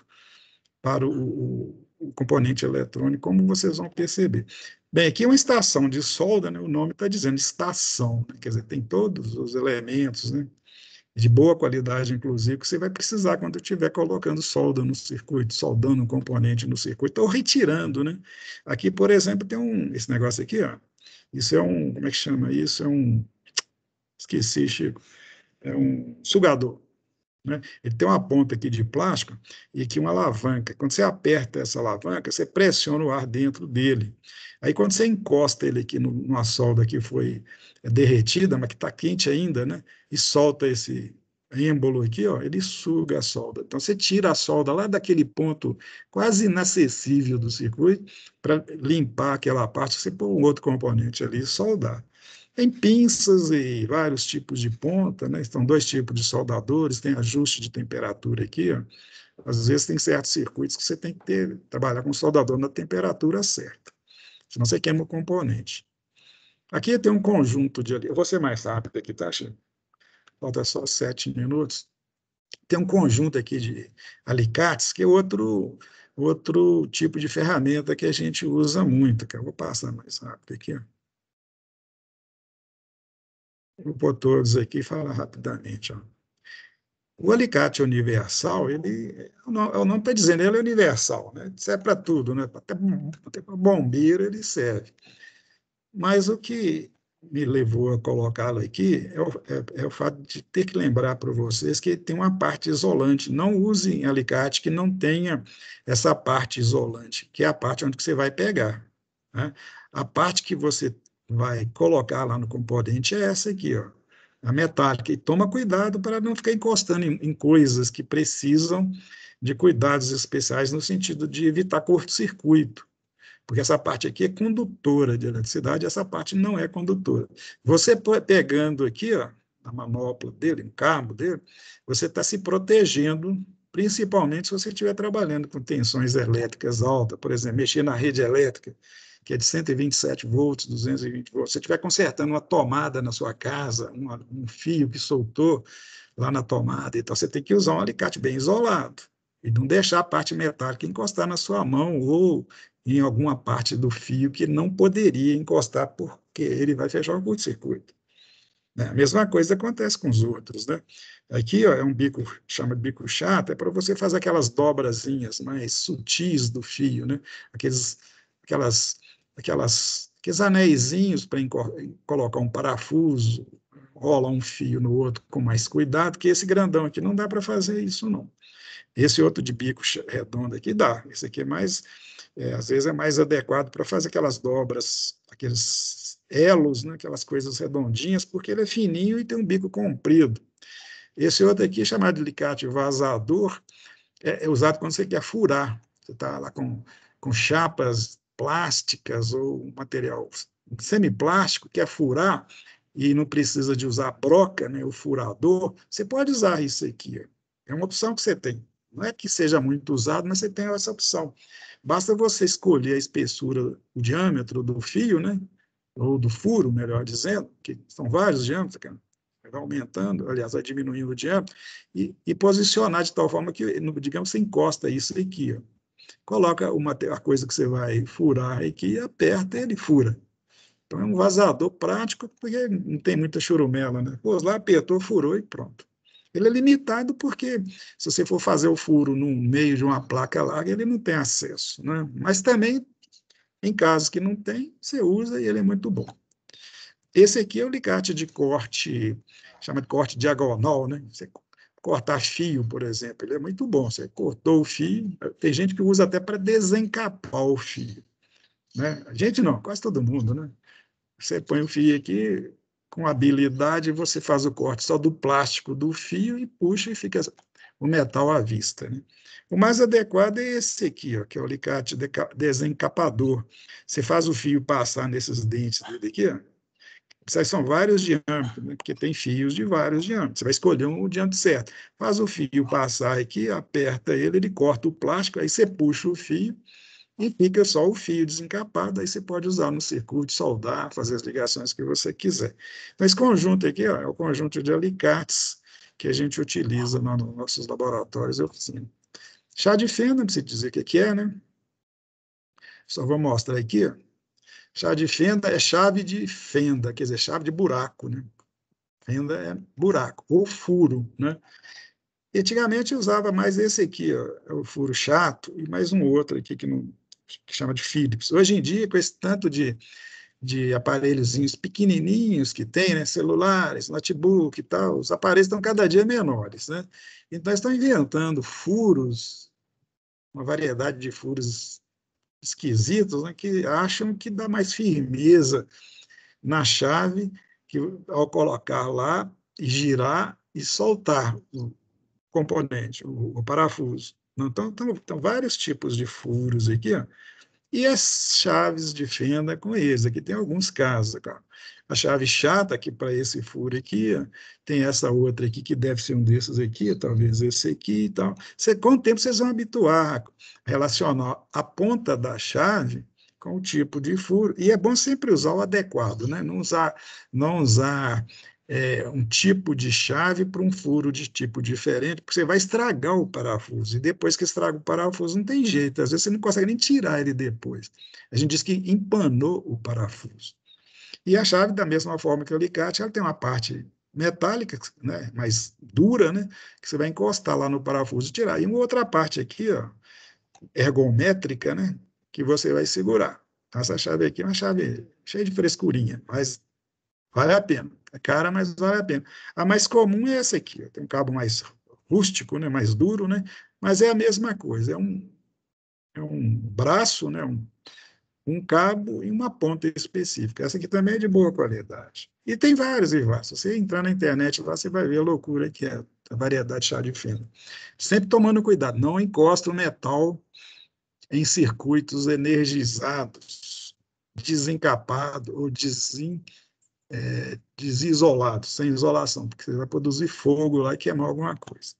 para o componente eletrônico, como vocês vão perceber. Bem, aqui é uma estação de solda, né? O nome está dizendo estação, né? Quer dizer, tem todos os elementos, né? De boa qualidade, inclusive, que você vai precisar quando estiver colocando solda no circuito, soldando um componente no circuito, ou retirando, né? Aqui, por exemplo, tem esse negócio aqui, ó. Isso é como é que chama isso? Esqueci, Chico, é um sugador, né? Ele tem uma ponta aqui de plástico e aqui uma alavanca. Quando você aperta essa alavanca, você pressiona o ar dentro dele. Aí, quando você encosta ele aqui numa solda que foi derretida, mas que está quente ainda, né? E solta esse êmbolo aqui, ó, ele suga a solda. Então, você tira a solda lá daquele ponto quase inacessível do circuito para limpar aquela parte, você põe um outro componente ali e soldar. Tem pinças e vários tipos de ponta, né? Estão dois tipos de soldadores, tem ajuste de temperatura aqui, ó. Às vezes tem certos circuitos que você tem que trabalhar com o soldador na temperatura certa, senão você queima o componente. Aqui tem um conjunto de... Eu vou ser mais rápido aqui, tá, Chico? Falta só 7 minutos. Tem um conjunto aqui de alicates, que é outro tipo de ferramenta que a gente usa muito, que eu vou passar mais rápido aqui, ó. Vou pôr todos aqui e falar rapidamente. Ó. O alicate universal, o nome está dizendo, ele é universal, né? Serve para tudo, né? Até para bombeiro ele serve. Mas o que me levou a colocá-lo aqui é o fato de ter que lembrar para vocês que tem uma parte isolante. Não usem alicate que não tenha essa parte isolante, que é a parte onde você vai pegar. Né? A parte que você vai colocar lá no componente é essa aqui, ó, a metálica. E toma cuidado para não ficar encostando em coisas que precisam de cuidados especiais no sentido de evitar curto-circuito, porque essa parte aqui é condutora de eletricidade, essa parte não é condutora. Você pegando aqui, ó, a manopla dele, o cabo dele, você está se protegendo, principalmente se você estiver trabalhando com tensões elétricas altas, por exemplo, mexer na rede elétrica, que é de 127 volts, 220 volts. Se você estiver consertando uma tomada na sua casa, um fio que soltou lá na tomada, então você tem que usar um alicate bem isolado e não deixar a parte metálica encostar na sua mão ou em alguma parte do fio que não poderia encostar porque ele vai fechar o curto-circuito. A mesma coisa acontece com os outros, né? Aqui ó, é um bico, chama de bico chato, é para você fazer aquelas dobrazinhas mais sutis do fio, né? Aqueles anéisinhos para colocar um parafuso, rola um fio no outro com mais cuidado, que esse grandão aqui não dá para fazer isso, não. Esse outro de bico redondo aqui dá, esse aqui é mais, às vezes é mais adequado para fazer aquelas dobras, aqueles elos, né, aquelas coisas redondinhas, porque ele é fininho e tem um bico comprido. Esse outro aqui, chamado de alicate vazador, é usado quando você quer furar. Você está lá com chapas plásticas ou material semiplástico, quer furar e não precisa de usar a broca, né, o furador, você pode usar isso aqui. É uma opção que você tem. Não é que seja muito usado, mas você tem essa opção. Basta você escolher a espessura, o diâmetro do fio, né, ou do furo, melhor dizendo, que são vários diâmetros, cara. Vai aumentando, aliás, vai diminuindo o diâmetro, e posicionar de tal forma que, digamos, você encosta isso aqui, ó. Coloca a coisa que você vai furar aqui, aperta e ele fura. Então é um vazador prático, porque não tem muita churumela, né? Pôs lá, apertou, furou e pronto. Ele é limitado porque, se você for fazer o furo no meio de uma placa larga, ele não tem acesso, né? Mas também, em casos que não tem, você usa e ele é muito bom. Esse aqui é o alicate de corte, chama de corte diagonal, né? Você cortar fio, por exemplo, ele é muito bom. Você cortou o fio, tem gente que usa até para desencapar o fio, né? A gente não, quase todo mundo, né? Você põe o fio aqui, com habilidade, você faz o corte só do plástico do fio e puxa e fica o metal à vista, né? O mais adequado é esse aqui, ó, que é o alicate desencapador. Você faz o fio passar nesses dentes dele aqui, ó. Esses são vários diâmetros, né? Porque tem fios de vários diâmetros. Você vai escolher um diâmetro certo. Faz o fio passar aqui, aperta ele, ele corta o plástico, aí você puxa o fio e fica só o fio desencapado, aí você pode usar no circuito, soldar, fazer as ligações que você quiser. Então, esse conjunto aqui, ó, é o conjunto de alicates que a gente utiliza nos nossos laboratórios e oficina. Chá de fenda, não precisa dizer o que é, né? Só vou mostrar aqui, ó. Chave de fenda é chave de fenda, quer dizer, chave de buraco, né? Fenda é buraco, ou furo, né? E antigamente usava mais esse aqui, ó, é o furo chato, e mais um outro aqui que chama de Phillips. Hoje em dia, com esse tanto de aparelhozinhos pequenininhos que tem, né? Celulares, notebook e tal, os aparelhos estão cada dia menores, né? Então, estão inventando furos, uma variedade de furos esquisitos, né, que acham que dá mais firmeza na chave, que ao colocar lá, e girar e soltar o componente, o parafuso. Então, vários tipos de furos aqui, ó, e as chaves de fenda com eles. Aqui tem alguns casos. Cara. A chave chata, aqui para esse furo aqui, ó, tem essa outra aqui, que deve ser um desses aqui, talvez esse aqui e tal. Com o tempo, vocês vão habituar a relacionar a ponta da chave com o tipo de furo. E é bom sempre usar o adequado, né? Não usar um tipo de chave para um furo de tipo diferente, porque você vai estragar o parafuso. E depois que estraga o parafuso, não tem jeito. Às vezes você não consegue nem tirar ele depois. A gente diz que empanou o parafuso. E a chave, da mesma forma que o alicate, ela tem uma parte metálica, né, mais dura, né, que você vai encostar lá no parafuso e tirar. E uma outra parte aqui, ó, ergométrica, né, que você vai segurar. Então, essa chave aqui é uma chave cheia de frescurinha, mas vale a pena. É cara, mas vale a pena. A mais comum é essa aqui. Ó. Tem um cabo mais rústico, né, mais duro, né, mas é a mesma coisa. É um braço, né, um cabo e uma ponta específica. Essa aqui também é de boa qualidade. E tem vários e vários. Se você entrar na internet lá, você vai ver a loucura que é a variedade de chá de fenda. Sempre tomando cuidado, não encosta o metal em circuitos energizados, desencapado ou desisolado, sem isolação, porque você vai produzir fogo lá e queimar alguma coisa.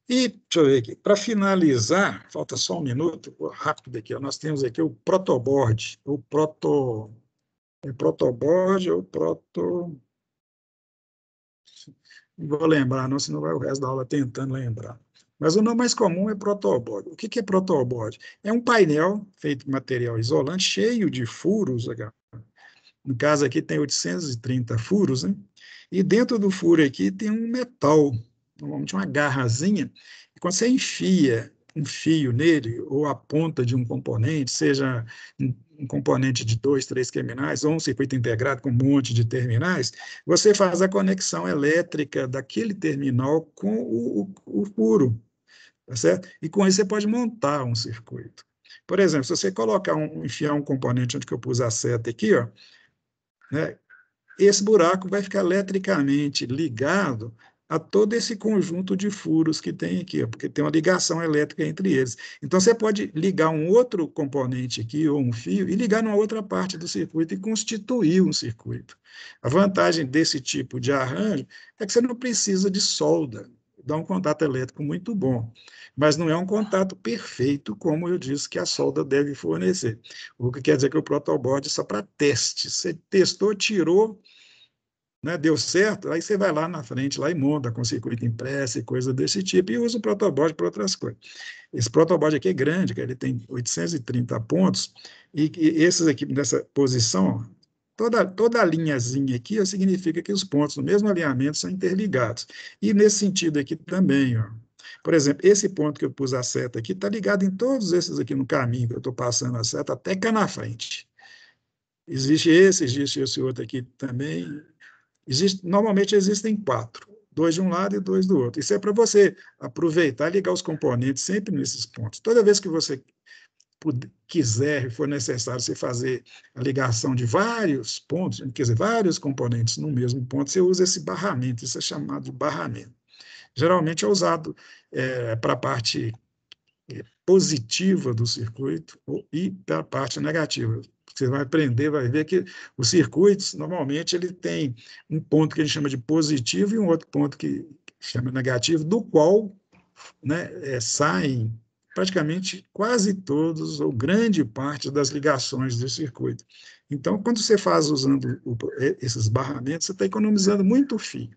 E, deixa eu ver aqui, para finalizar, falta só um minuto, rápido aqui, ó, nós temos aqui o protoboard, protoboard ou proto... Não vou lembrar, não, senão vai o resto da aula tentando lembrar. Mas o nome mais comum é protoboard. O que é protoboard? É um painel feito de material isolante, cheio de furos, no caso aqui tem 830 furos, né? E dentro do furo aqui tem um metal, normalmente uma garrazinha, e quando você enfia um fio nele, ou a ponta de um componente, seja um componente de 2, 3 terminais, ou um circuito integrado com um monte de terminais, você faz a conexão elétrica daquele terminal com o furo, tá certo? E com isso você pode montar um circuito. Por exemplo, se você enfiar um componente onde que eu pus a seta aqui, ó, né? Esse buraco vai ficar eletricamente ligado a todo esse conjunto de furos que tem aqui, porque tem uma ligação elétrica entre eles. Então, você pode ligar um outro componente aqui, ou um fio, e ligar numa outra parte do circuito e constituir um circuito. A vantagem desse tipo de arranjo é que você não precisa de solda, dá um contato elétrico muito bom, mas não é um contato perfeito, como eu disse que a solda deve fornecer. O que quer dizer que o protoboard é só para teste. Você testou, tirou, né, deu certo, aí você vai lá na frente lá e monta com circuito impresso e coisa desse tipo, e usa o protoboard para outras coisas. Esse protoboard aqui é grande, ele tem 830 pontos, e esses aqui nessa posição, toda a linhazinha aqui significa que os pontos no mesmo alinhamento são interligados. E nesse sentido aqui também, ó. Por exemplo, esse ponto que eu pus a seta aqui está ligado em todos esses aqui no caminho que eu estou passando a seta, até cá na frente. existe esse outro aqui também. Normalmente existem 4, 2 de um lado e 2 do outro. Isso é para você aproveitar e ligar os componentes sempre nesses pontos. Toda vez que você quiser, for necessário você fazer a ligação de vários pontos, quer dizer, vários componentes no mesmo ponto, você usa esse barramento, isso é chamado de barramento. Geralmente é usado para a parte positiva do circuito e para a parte negativa. Você vai aprender, vai ver que os circuitos, normalmente, ele tem um ponto que a gente chama de positivo e um outro ponto que chama negativo, do qual, né, saem praticamente quase todos, ou grande parte das ligações do circuito. Então, quando você faz usando esses barramentos, você está economizando muito fio.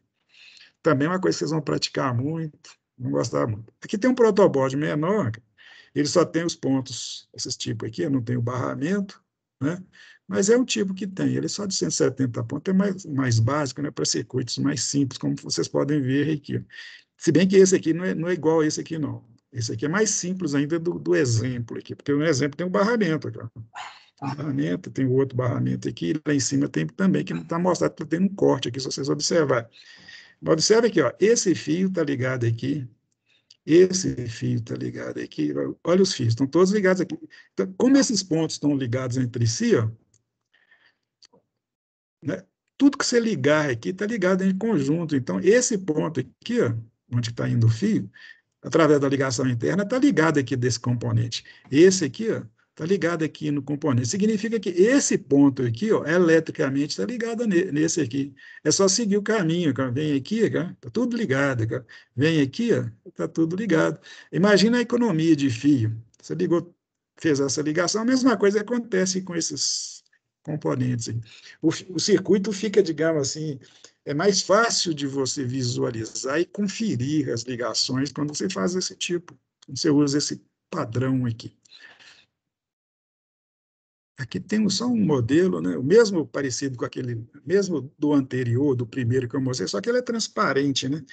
Também é uma coisa que vocês vão praticar muito, vão gostar muito. Aqui tem um protoboard menor, ele só tem os pontos, esses tipos aqui, não tem o barramento, né? Mas é um tipo que tem, ele é só de 170 pontos, é mais básico, né, para circuitos mais simples, como vocês podem ver aqui. Se bem que esse aqui não é igual a esse aqui, não. Esse aqui é mais simples ainda do exemplo aqui, porque no exemplo tem um barramento aqui. Tem um barramento, tem o outro barramento aqui, lá em cima tem também, que não está mostrado, porque tem um corte aqui, se vocês observarem. Observe aqui, ó, esse fio está ligado aqui, esse fio está ligado aqui, olha os fios, estão todos ligados aqui. Então, como esses pontos estão ligados entre si, ó, né, tudo que você ligar aqui está ligado em conjunto. Então, esse ponto aqui, ó, onde está indo o fio, através da ligação interna, está ligado aqui desse componente. Esse aqui, ó, está ligado aqui no componente. Significa que esse ponto aqui, ó, eletricamente, está ligado nesse aqui. É só seguir o caminho, cara. Vem aqui, está tudo ligado. Cara. Vem aqui, está tudo ligado. Imagina a economia de fio. Você ligou, fez essa ligação, a mesma coisa acontece com esses componentes. O circuito fica, digamos assim, é mais fácil de você visualizar e conferir as ligações quando você faz esse tipo, você usa esse padrão aqui. Aqui tem só um modelo, né? O mesmo parecido com aquele, mesmo do anterior, do primeiro que eu mostrei, só que ele é transparente, né?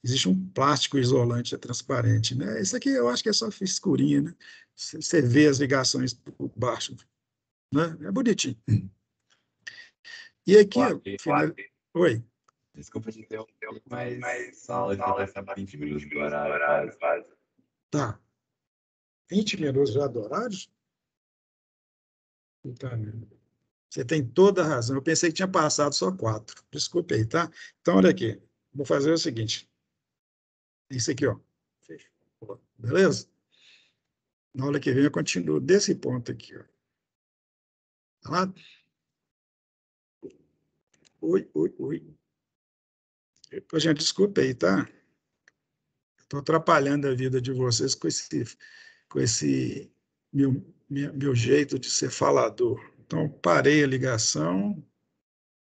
Existe um plástico isolante transparente, né? Esse aqui eu acho que é só fiscurinha, né? Você vê as ligações por baixo, né? É bonitinho. E aqui, oi. Desculpa te interromper, mas sala já está 20 minutos do horário, quase. Tá. 20 minutos já do horário? Você tem toda a razão. Eu pensei que tinha passado só 4. Desculpe aí, tá? Então, olha aqui. Vou fazer o seguinte. Isso aqui, ó. Beleza? Na aula que vem eu continuo desse ponto aqui, ó. Tá lá? Oi. Gente, desculpe aí, tá? Estou atrapalhando a vida de vocês com esse meu jeito de ser falador. Então, parei a ligação.